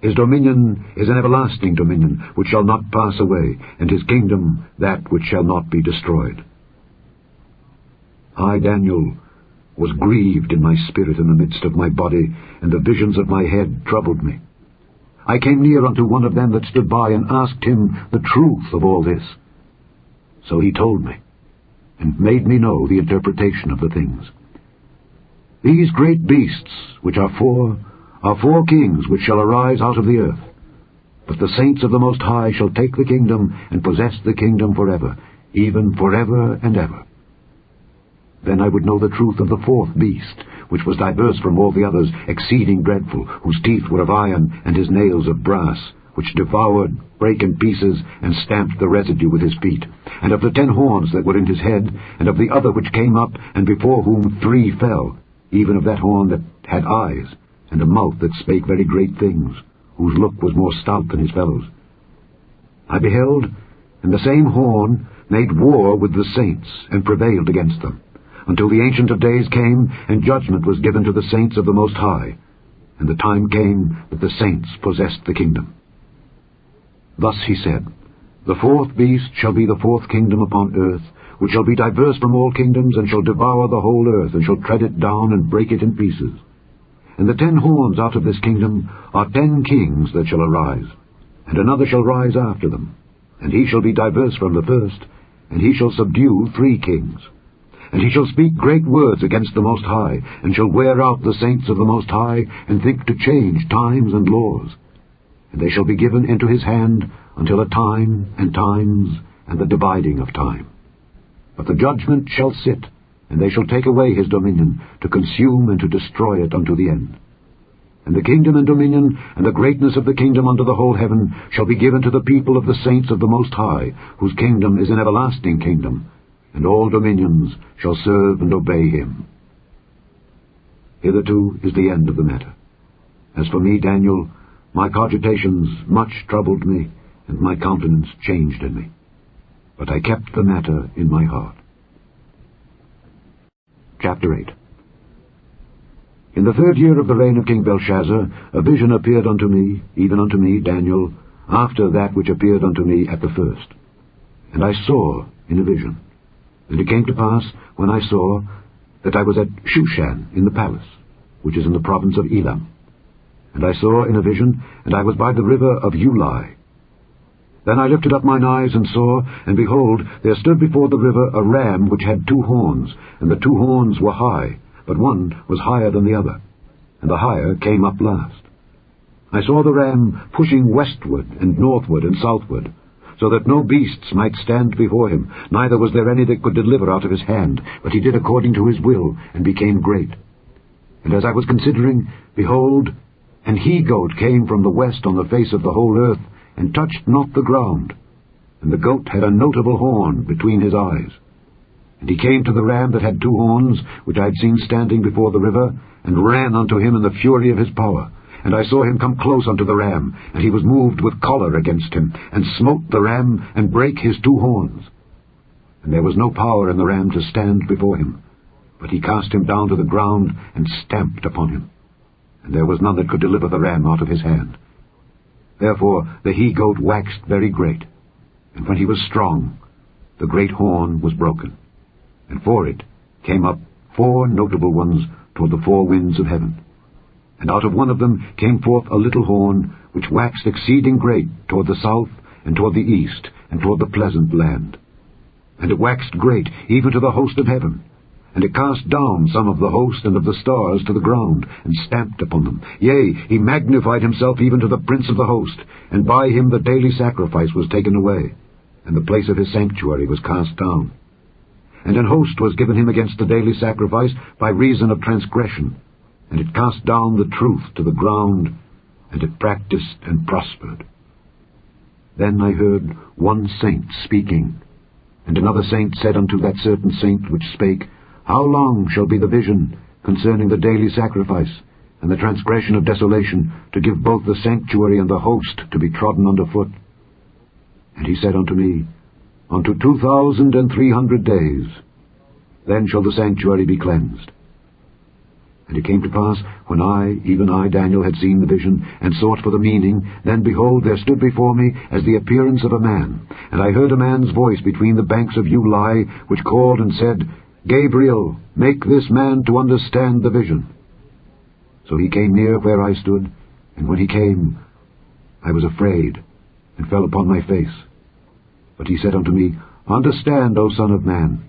His dominion is an everlasting dominion, which shall not pass away, and his kingdom that which shall not be destroyed. I, Daniel, was grieved in my spirit in the midst of my body, and the visions of my head troubled me. I came near unto one of them that stood by, and asked him the truth of all this. So he told me, and made me know the interpretation of the things. These great beasts, which are 4 kings which shall arise out of the earth. But the saints of the Most High shall take the kingdom, and possess the kingdom forever, even forever and ever. Then I would know the truth of the 4th beast, which was diverse from all the others, exceeding dreadful, whose teeth were of iron, and his nails of brass, which devoured, brake in pieces, and stamped the residue with his feet, and of the 10 horns that were in his head, and of the other which came up, and before whom 3 fell, even of that horn that had eyes, and a mouth that spake very great things, whose look was more stout than his fellows. I beheld, and the same horn made war with the saints, and prevailed against them, until the Ancient of Days came, and judgment was given to the saints of the Most High, and the time came that the saints possessed the kingdom. Thus he said, The 4th beast shall be the 4th kingdom upon earth, which shall be diverse from all kingdoms, and shall devour the whole earth, and shall tread it down, and break it in pieces. And the 10 horns out of this kingdom are 10 kings that shall arise, and another shall rise after them, and he shall be diverse from the first, and he shall subdue 3 kings. And he shall speak great words against the Most High, and shall wear out the saints of the Most High, and think to change times and laws. And they shall be given into his hand until a time and times, and the dividing of time. But the judgment shall sit, and they shall take away his dominion, to consume and to destroy it unto the end. And the kingdom and dominion, and the greatness of the kingdom under the whole heaven, shall be given to the people of the saints of the Most High, whose kingdom is an everlasting kingdom, and all dominions shall serve and obey him. Hitherto is the end of the matter. As for me, Daniel, my cogitations much troubled me, and my countenance changed in me. But I kept the matter in my heart. Chapter 8. In the 3rd year of the reign of King Belshazzar, a vision appeared unto me, even unto me, Daniel, after that which appeared unto me at the first. And I saw in a vision. And it came to pass, when I saw, that I was at Shushan in the palace, which is in the province of Elam. And I saw in a vision, and I was by the river of Ulai. Then I lifted up mine eyes and saw, and behold, there stood before the river a ram which had 2 horns, and the 2 horns were high, but one was higher than the other, and the higher came up last. I saw the ram pushing westward and northward and southward, so that no beasts might stand before him, neither was there any that could deliver out of his hand, but he did according to his will, and became great. And as I was considering, behold, an he-goat came from the west on the face of the whole earth, and touched not the ground. And the goat had a notable horn between his eyes. And he came to the ram that had 2 horns, which I had seen standing before the river, and ran unto him in the fury of his power. And I saw him come close unto the ram, and he was moved with choler against him, and smote the ram, and brake his 2 horns. And there was no power in the ram to stand before him, but he cast him down to the ground, and stamped upon him. And there was none that could deliver the ram out of his hand. Therefore the he-goat waxed very great, and when he was strong, the great horn was broken. And for it came up 4 notable ones toward the 4 winds of heaven. And out of one of them came forth a little horn, which waxed exceeding great toward the south, and toward the east, and toward the pleasant land. And it waxed great even to the host of heaven. And it cast down some of the host and of the stars to the ground, and stamped upon them. Yea, he magnified himself even to the prince of the host, and by him the daily sacrifice was taken away, and the place of his sanctuary was cast down. And an host was given him against the daily sacrifice by reason of transgression, and it cast down the truth to the ground, and it practiced and prospered. Then I heard one saint speaking, and another saint said unto that certain saint which spake, How long shall be the vision concerning the daily sacrifice, and the transgression of desolation, to give both the sanctuary and the host to be trodden under foot? And he said unto me, Unto 2,300 days, then shall the sanctuary be cleansed. And it came to pass, when I, even I, Daniel, had seen the vision, and sought for the meaning, then behold, there stood before me as the appearance of a man. And I heard a man's voice between the banks of Ulai, which called and said, Gabriel, make this man to understand the vision. So he came near where I stood, and when he came, I was afraid, and fell upon my face. But he said unto me, Understand, O Son of Man,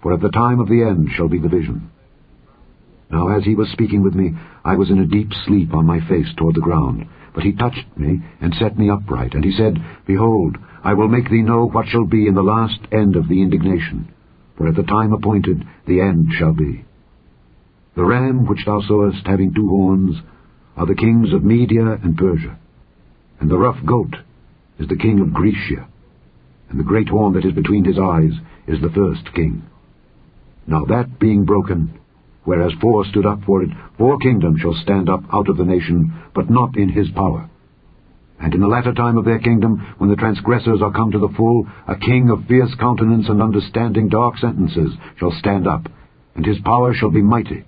for at the time of the end shall be the vision. Now as he was speaking with me, I was in a deep sleep on my face toward the ground. But he touched me, and set me upright. And he said, Behold, I will make thee know what shall be in the last end of the indignation. For at the time appointed the end shall be. The ram which thou sawest having 2 horns are the kings of Media and Persia. And the rough goat is the king of Grecia. And the great horn that is between his eyes is the first king. Now that being broken, whereas 4 stood up for it, 4 kingdoms shall stand up out of the nation, but not in his power. And in the latter time of their kingdom, when the transgressors are come to the full, a king of fierce countenance and understanding dark sentences shall stand up, and his power shall be mighty,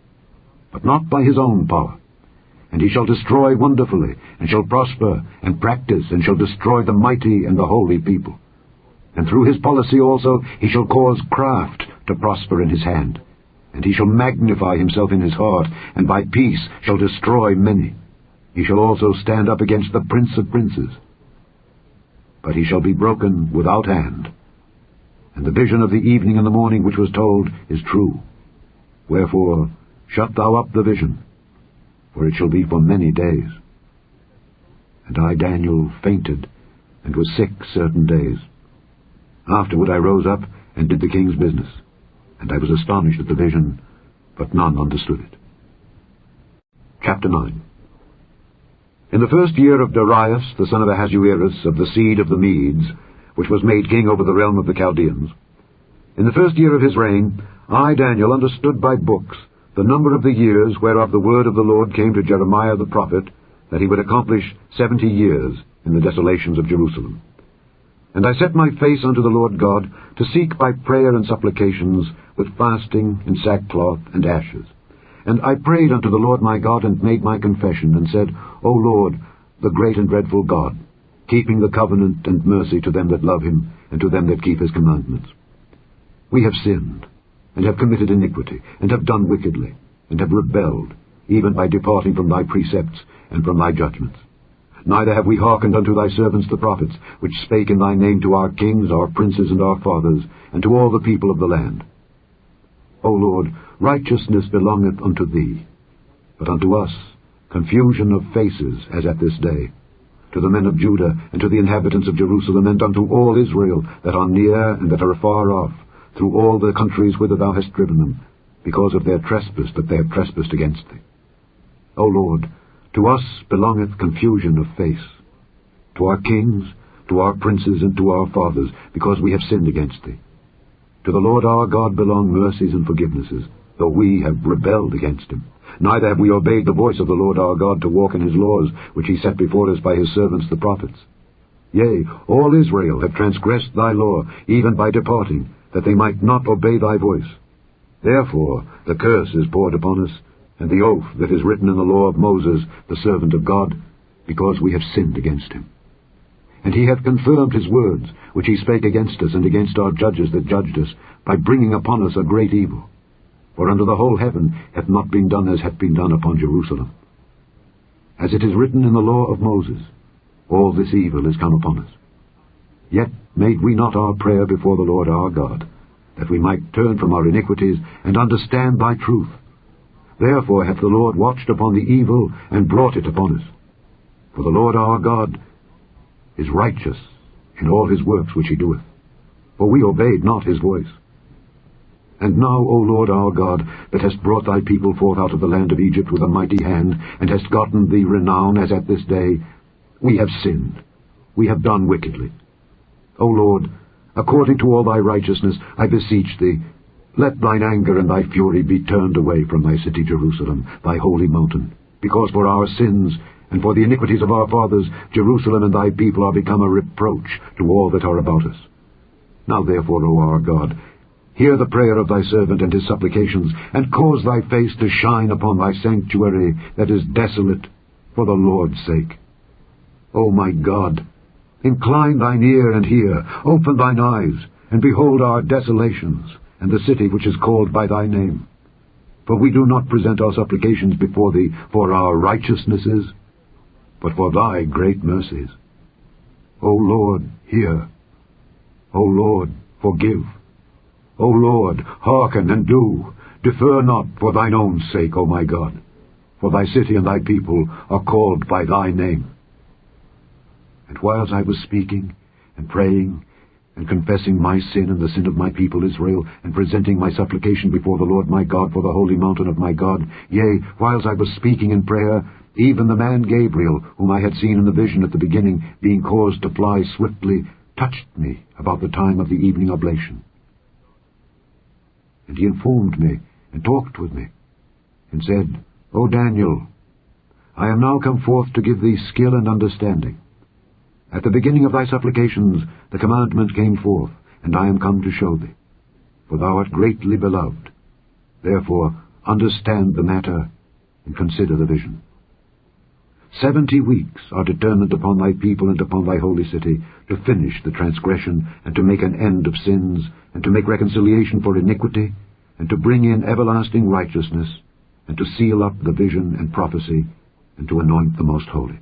but not by his own power. And he shall destroy wonderfully, and shall prosper, and practice, and shall destroy the mighty and the holy people. And through his policy also he shall cause craft to prosper in his hand. And he shall magnify himself in his heart, and by peace shall destroy many. He shall also stand up against the prince of princes. But he shall be broken without hand. And the vision of the evening and the morning which was told is true. Wherefore shut thou up the vision, for it shall be for many days. And I, Daniel, fainted, and was sick certain days. Afterward I rose up, and did the king's business. And I was astonished at the vision, but none understood it. Chapter 9. In the first year of Darius, the son of Ahasuerus, of the seed of the Medes, which was made king over the realm of the Chaldeans, in the first year of his reign, I, Daniel, understood by books the number of the years whereof the word of the Lord came to Jeremiah the prophet, that he would accomplish 70 years in the desolations of Jerusalem. And I set my face unto the Lord God, to seek by prayer and supplications, with fasting, and sackcloth, and ashes. And I prayed unto the Lord my God, and made my confession, and said, O Lord, the great and dreadful God, keeping the covenant and mercy to them that love him, and to them that keep his commandments. We have sinned, and have committed iniquity, and have done wickedly, and have rebelled, even by departing from thy precepts, and from thy judgments. Neither have we hearkened unto thy servants the prophets, which spake in thy name to our kings, our princes, and our fathers, and to all the people of the land. O Lord, righteousness belongeth unto thee, but unto us confusion of faces, as at this day, to the men of Judah, and to the inhabitants of Jerusalem, and unto all Israel, that are near and that are afar off, through all the countries whither thou hast driven them, because of their trespass that they have trespassed against thee. O Lord, to us belongeth confusion of face, to our kings, to our princes and to our fathers, because we have sinned against thee. To the Lord our God belong mercies and forgivenesses, though we have rebelled against him. Neither have we obeyed the voice of the Lord our God to walk in his laws, which he set before us by his servants the prophets. Yea, all Israel have transgressed thy law, even by departing, that they might not obey thy voice. Therefore the curse is poured upon us, and the oath that is written in the law of Moses, the servant of God, because we have sinned against him. And he hath confirmed his words, which he spake against us and against our judges that judged us, by bringing upon us a great evil. For under the whole heaven hath not been done as hath been done upon Jerusalem. As it is written in the law of Moses, all this evil is come upon us. Yet made we not our prayer before the Lord our God, that we might turn from our iniquities and understand thy truth. Therefore hath the Lord watched upon the evil and brought it upon us. For the Lord our God is righteous in all his works which he doeth, for we obeyed not his voice. And now, O Lord our God, that hast brought thy people forth out of the land of Egypt with a mighty hand, and hast gotten thee renown as at this day, we have sinned, we have done wickedly. O Lord, according to all thy righteousness, I beseech thee, let thine anger and thy fury be turned away from thy city Jerusalem, thy holy mountain, because for our sins and for the iniquities of our fathers, Jerusalem and thy people are become a reproach to all that are about us. Now therefore, O our God, hear the prayer of thy servant and his supplications, and cause thy face to shine upon thy sanctuary that is desolate, for the Lord's sake. O my God, incline thine ear and hear, open thine eyes, and behold our desolations, and the city which is called by thy name. For we do not present our supplications before thee for our righteousnesses, but for thy great mercies. O Lord, hear. O Lord, forgive. O Lord, hearken and do. Defer not for thine own sake, O my God. For thy city and thy people are called by thy name. And whiles I was speaking and praying and confessing my sin and the sin of my people Israel, and presenting my supplication before the Lord my God for the holy mountain of my God, yea, whiles I was speaking in prayer, even the man Gabriel, whom I had seen in the vision at the beginning, being caused to fly swiftly, touched me about the time of the evening oblation. And he informed me, and talked with me, and said, O Daniel, I am now come forth to give thee skill and understanding. At the beginning of thy supplications the commandment came forth, and I am come to show thee. For thou art greatly beloved. Therefore understand the matter, and consider the vision. 70 weeks are determined upon thy people and upon thy holy city, to finish the transgression, and to make an end of sins, and to make reconciliation for iniquity, and to bring in everlasting righteousness, and to seal up the vision and prophecy, and to anoint the most holy.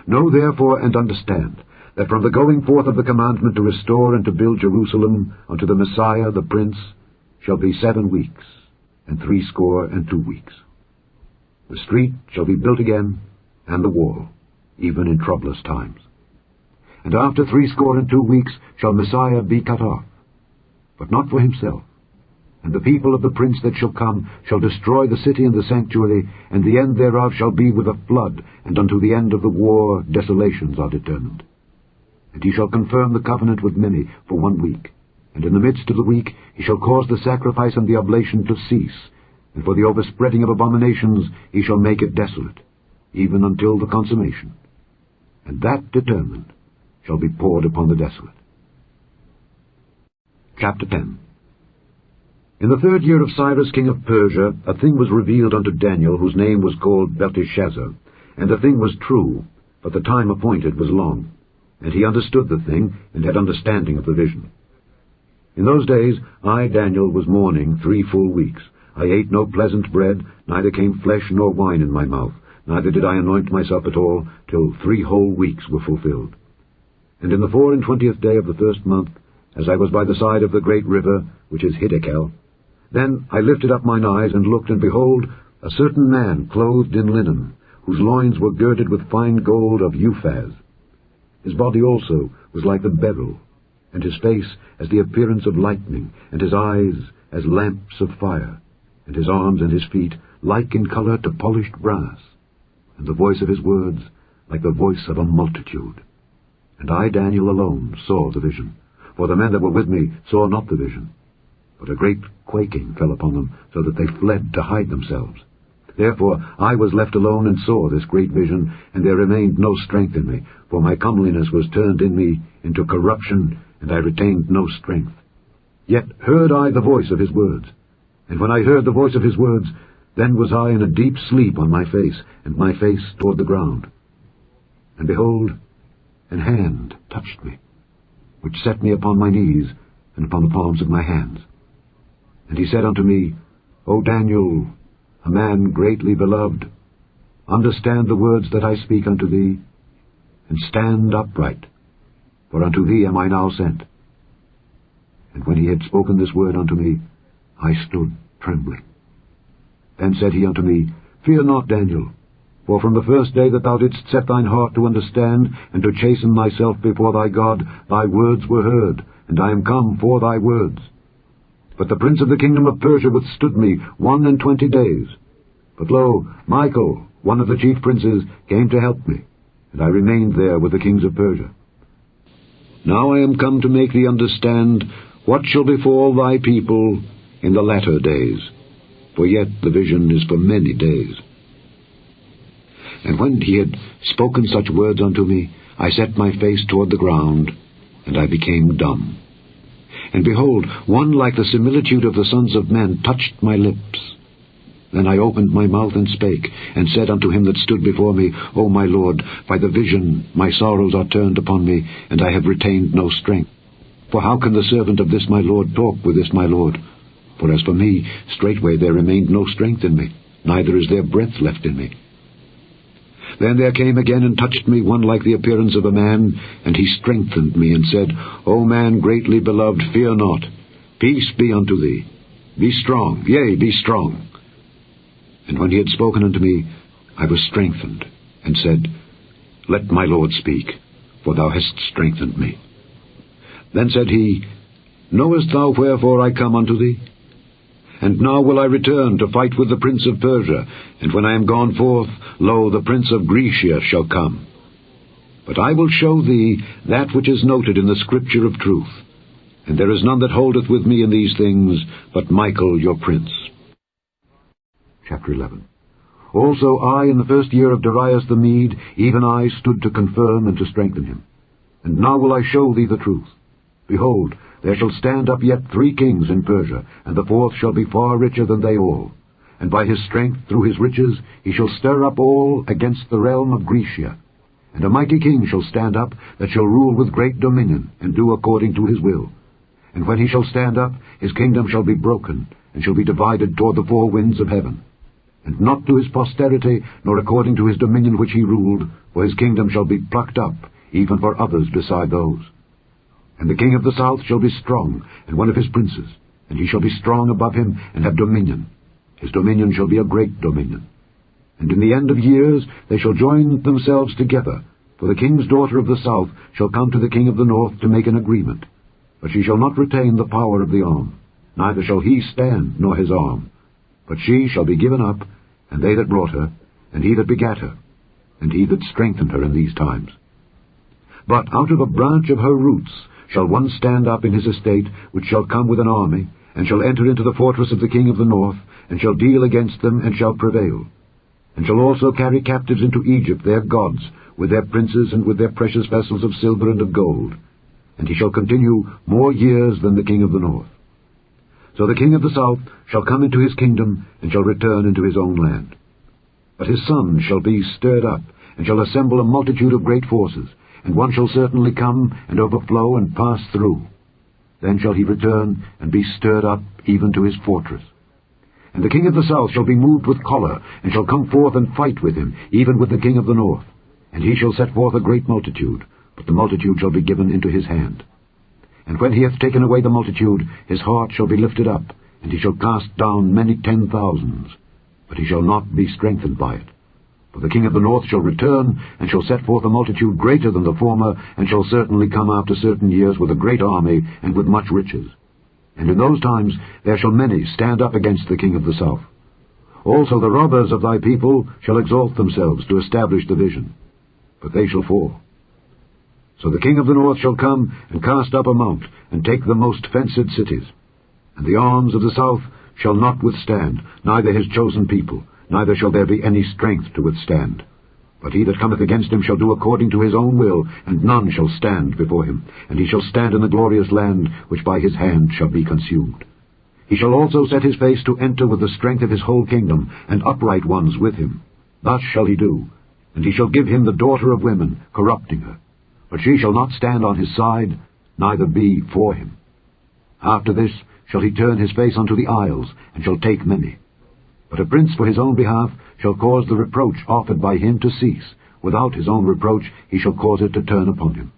Know therefore and understand, that from the going forth of the commandment to restore and to build Jerusalem unto the Messiah the Prince shall be 7 weeks, and 62 weeks. The street shall be built again, and the wall, even in troublous times. And after 62 weeks shall Messiah be cut off, but not for himself. And the people of the prince that shall come shall destroy the city and the sanctuary, and the end thereof shall be with a flood, and unto the end of the war desolations are determined. And he shall confirm the covenant with many for 1 week, and in the midst of the week he shall cause the sacrifice and the oblation to cease, and for the overspreading of abominations he shall make it desolate, even until the consummation. And that determined shall be poured upon the desolate. Chapter 10. In the 3rd year of Cyrus king of Persia, a thing was revealed unto Daniel, whose name was called Belteshazzar. And the thing was true, but the time appointed was long. And he understood the thing, and had understanding of the vision. In those days I, Daniel, was mourning 3 full weeks. I ate no pleasant bread, neither came flesh nor wine in my mouth, neither did I anoint myself at all, till 3 whole weeks were fulfilled. And in the 24th day of the 1st month, as I was by the side of the great river, which is Hiddekel, then I lifted up mine eyes, and looked, and behold, a certain man clothed in linen, whose loins were girded with fine gold of Uphaz. His body also was like the beryl, and his face as the appearance of lightning, and his eyes as lamps of fire, and his arms and his feet like in colour to polished brass, and the voice of his words like the voice of a multitude. And I, Daniel, alone saw the vision, for the men that were with me saw not the vision. But a great quaking fell upon them, so that they fled to hide themselves. Therefore I was left alone and saw this great vision, and there remained no strength in me, for my comeliness was turned in me into corruption, and I retained no strength. Yet heard I the voice of his words. And when I heard the voice of his words, then was I in a deep sleep on my face, and my face toward the ground. And behold, an hand touched me, which set me upon my knees, and upon the palms of my hands. And he said unto me, O Daniel, a man greatly beloved, understand the words that I speak unto thee, and stand upright, for unto thee am I now sent. And when he had spoken this word unto me, I stood trembling. Then said he unto me, Fear not, Daniel, for from the first day that thou didst set thine heart to understand, and to chasten thyself before thy God, thy words were heard, and I am come for thy words. But the prince of the kingdom of Persia withstood me 21 days. But lo, Michael, one of the chief princes, came to help me, and I remained there with the kings of Persia. Now I am come to make thee understand what shall befall thy people in the latter days, for yet the vision is for many days. And when he had spoken such words unto me, I set my face toward the ground, and I became dumb. And behold, one like the similitude of the sons of men touched my lips. Then I opened my mouth and spake, and said unto him that stood before me, O my Lord, by the vision my sorrows are turned upon me, and I have retained no strength. For how can the servant of this my Lord talk with this my Lord? For as for me, straightway there remained no strength in me, neither is there breath left in me. Then there came again and touched me one like the appearance of a man, and he strengthened me, and said, O man greatly beloved, fear not. Peace be unto thee. Be strong, yea, be strong. And when he had spoken unto me, I was strengthened, and said, Let my Lord speak, for thou hast strengthened me. Then said he, Knowest thou wherefore I come unto thee? And now will I return to fight with the prince of Persia, and when I am gone forth, lo, the prince of Grecia shall come. But I will show thee that which is noted in the scripture of truth, and there is none that holdeth with me in these things, but Michael your prince. Chapter 11. Also I, in the first year of Darius the Mede, even I stood to confirm and to strengthen him. And now will I show thee the truth. Behold, there shall stand up yet 3 kings in Persia, and the 4th shall be far richer than they all. And by his strength through his riches he shall stir up all against the realm of Grecia. And a mighty king shall stand up, that shall rule with great dominion, and do according to his will. And when he shall stand up, his kingdom shall be broken, and shall be divided toward the 4 winds of heaven. And not to his posterity, nor according to his dominion which he ruled, for his kingdom shall be plucked up, even for others beside those. And the king of the south shall be strong, and one of his princes, and he shall be strong above him, and have dominion. His dominion shall be a great dominion. And in the end of years they shall join themselves together, for the king's daughter of the south shall come to the king of the north to make an agreement. But she shall not retain the power of the arm, neither shall he stand, nor his arm. But she shall be given up, and they that brought her, and he that begat her, and he that strengthened her in these times. But out of a branch of her roots shall one stand up in his estate, which shall come with an army, and shall enter into the fortress of the king of the north, and shall deal against them, and shall prevail. And shall also carry captives into Egypt their gods, with their princes, and with their precious vessels of silver and of gold. And he shall continue more years than the king of the north. So the king of the south shall come into his kingdom, and shall return into his own land. But his son shall be stirred up, and shall assemble a multitude of great forces, and one shall certainly come, and overflow, and pass through. Then shall he return, and be stirred up even to his fortress. And the king of the south shall be moved with choler, and shall come forth and fight with him, even with the king of the north. And he shall set forth a great multitude, but the multitude shall be given into his hand. And when he hath taken away the multitude, his heart shall be lifted up, and he shall cast down many 10,000s, but he shall not be strengthened by it. For the king of the north shall return, and shall set forth a multitude greater than the former, and shall certainly come after certain years with a great army, and with much riches. And in those times there shall many stand up against the king of the south. Also the robbers of thy people shall exalt themselves to establish the vision, but they shall fall. So the king of the north shall come and cast up a mount, and take the most fenced cities. And the arms of the south shall not withstand, neither his chosen people, neither shall there be any strength to withstand. But he that cometh against him shall do according to his own will, and none shall stand before him. And he shall stand in the glorious land, which by his hand shall be consumed. He shall also set his face to enter with the strength of his whole kingdom, and upright ones with him. Thus shall he do. And he shall give him the daughter of women, corrupting her. But she shall not stand on his side, neither be for him. After this shall he turn his face unto the isles, and shall take many. But a prince for his own behalf shall cause the reproach offered by him to cease. Without his own reproach he shall cause it to turn upon him.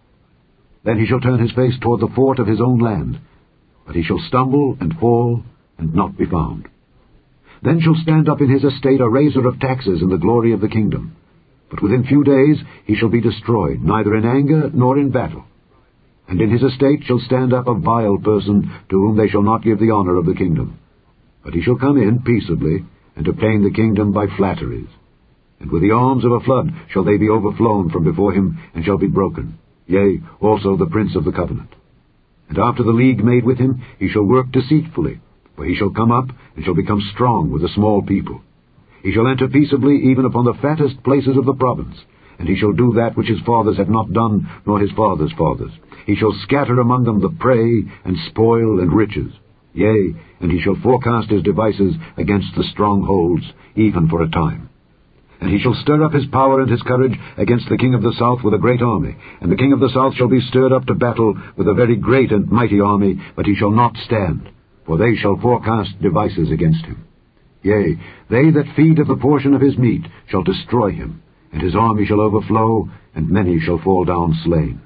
Then he shall turn his face toward the fort of his own land. But he shall stumble and fall, and not be found. Then shall stand up in his estate a raiser of taxes in the glory of the kingdom. But within few days he shall be destroyed, neither in anger nor in battle. And in his estate shall stand up a vile person, to whom they shall not give the honor of the kingdom. But he shall come in peaceably, and obtain the kingdom by flatteries. And with the arms of a flood shall they be overflown from before him, and shall be broken, yea, also the prince of the covenant. And after the league made with him, he shall work deceitfully, for he shall come up, and shall become strong with a small people. He shall enter peaceably even upon the fattest places of the province, and he shall do that which his fathers had not done, nor his fathers' fathers. He shall scatter among them the prey, and spoil, and riches. Yea, and he shall forecast his devices against the strongholds, even for a time. And he shall stir up his power and his courage against the king of the south with a great army. And the king of the south shall be stirred up to battle with a very great and mighty army, but he shall not stand, for they shall forecast devices against him. Yea, they that feed of the portion of his meat shall destroy him, and his army shall overflow, and many shall fall down slain.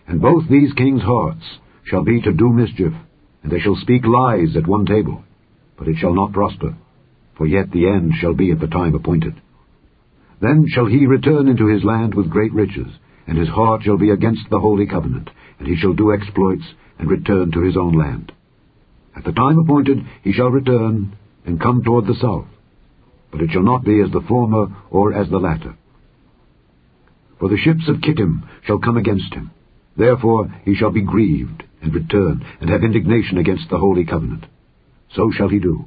And both these kings' hearts shall be to do mischief, and they shall speak lies at one table, but it shall not prosper, for yet the end shall be at the time appointed. Then shall he return into his land with great riches, and his heart shall be against the holy covenant, and he shall do exploits, and return to his own land. At the time appointed he shall return, and come toward the south, but it shall not be as the former or as the latter. For the ships of Kittim shall come against him. Therefore he shall be grieved, and return, and have indignation against the holy covenant. So shall he do.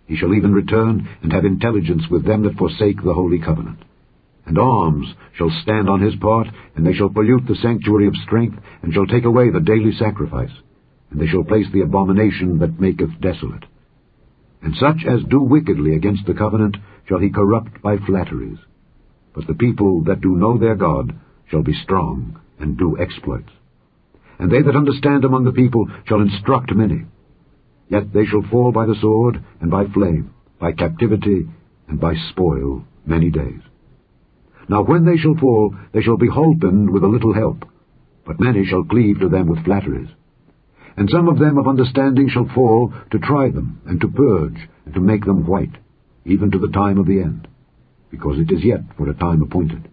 He shall even return, and have intelligence with them that forsake the holy covenant. And arms shall stand on his part, and they shall pollute the sanctuary of strength, and shall take away the daily sacrifice, and they shall place the abomination that maketh desolate. And such as do wickedly against the covenant shall he corrupt by flatteries. But the people that do know their God shall be strong, and do exploits. And they that understand among the people shall instruct many. Yet they shall fall by the sword, and by flame, by captivity, and by spoil many days. Now when they shall fall, they shall be holpen with a little help, but many shall cleave to them with flatteries. And some of them of understanding shall fall, to try them, and to purge, and to make them white, even to the time of the end, because it is yet for a time appointed.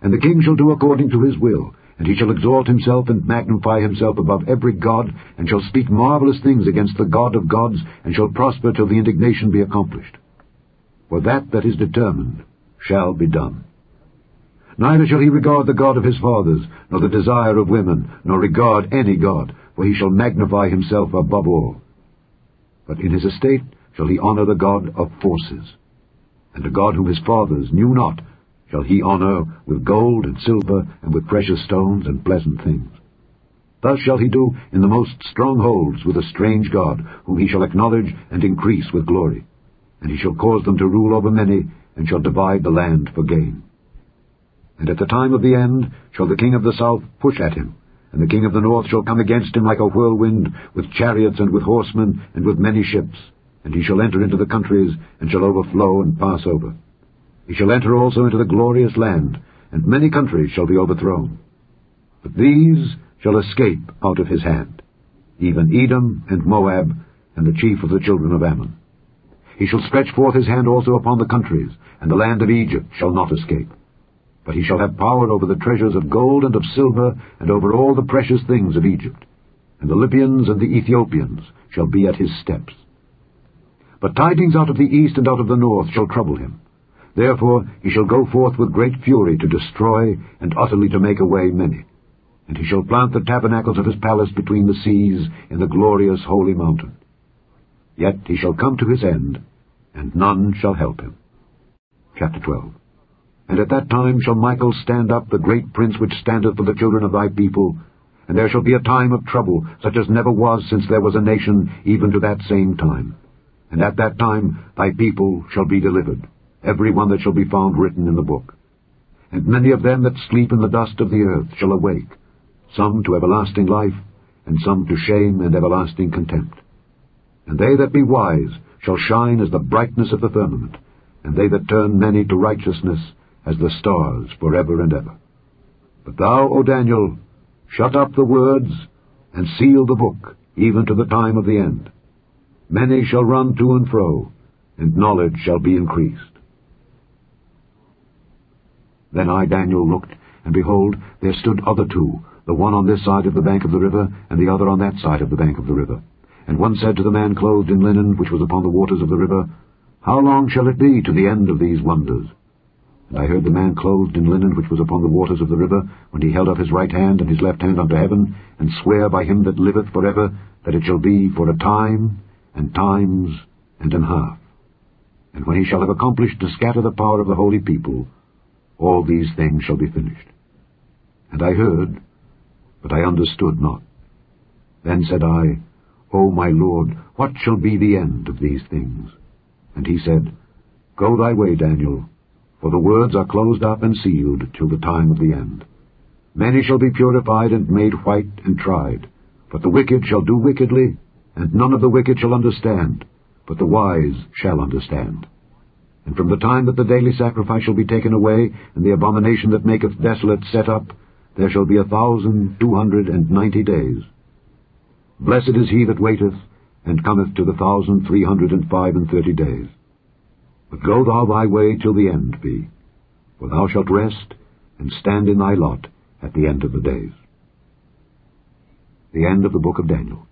And the king shall do according to his will, and he shall exalt himself and magnify himself above every god, and shall speak marvelous things against the God of gods, and shall prosper till the indignation be accomplished. For that is determined shall be done. Neither shall he regard the God of his fathers, nor the desire of women, nor regard any god, for he shall magnify himself above all. But in his estate shall he honor the God of forces, and the God whom his fathers knew not shall he honor with gold and silver, and with precious stones and pleasant things. Thus shall he do in the most strongholds with a strange God, whom he shall acknowledge and increase with glory. And he shall cause them to rule over many, and shall divide the land for gain. And at the time of the end shall the king of the south push at him, and the king of the north shall come against him like a whirlwind, with chariots and with horsemen, and with many ships. And he shall enter into the countries, and shall overflow and pass over. He shall enter also into the glorious land, and many countries shall be overthrown. But these shall escape out of his hand, even Edom and Moab, and the chief of the children of Ammon. He shall stretch forth his hand also upon the countries, and the land of Egypt shall not escape. But he shall have power over the treasures of gold and of silver, and over all the precious things of Egypt. And the Libyans and the Ethiopians shall be at his steps. But tidings out of the east and out of the north shall trouble him. Therefore he shall go forth with great fury to destroy and utterly to make away many. And he shall plant the tabernacles of his palace between the seas in the glorious holy mountain. Yet he shall come to his end, and none shall help him. Chapter 12. And at that time shall Michael stand up, the great prince which standeth for the children of thy people, and there shall be a time of trouble, such as never was since there was a nation, even to that same time. And at that time thy people shall be delivered, every one that shall be found written in the book. And many of them that sleep in the dust of the earth shall awake, some to everlasting life, and some to shame and everlasting contempt. And they that be wise shall shine as the brightness of the firmament, and they that turn many to righteousness as the stars forever and ever. But thou, O Daniel, shut up the words, and seal the book, even to the time of the end. Many shall run to and fro, and knowledge shall be increased. Then I, Daniel, looked, and behold, there stood other two, the one on this side of the bank of the river, and the other on that side of the bank of the river. And one said to the man clothed in linen, which was upon the waters of the river, How long shall it be to the end of these wonders? And I heard the man clothed in linen, which was upon the waters of the river, when he held up his right hand and his left hand unto heaven, and swear by him that liveth for ever, that it shall be for a time, and times, and an half. And when he shall have accomplished to scatter the power of the holy people, all these things shall be finished. And I heard, but I understood not. Then said I, O my Lord, what shall be the end of these things? And he said, Go thy way, Daniel, for the words are closed up and sealed till the time of the end. Many shall be purified and made white and tried, but the wicked shall do wickedly, and none of the wicked shall understand, but the wise shall understand. And from the time that the daily sacrifice shall be taken away, and the abomination that maketh desolate set up, there shall be 1,290 days. Blessed is he that waiteth, and cometh to the 1,335 days. But go thou thy way till the end be, for thou shalt rest, and stand in thy lot at the end of the days. The end of the book of Daniel.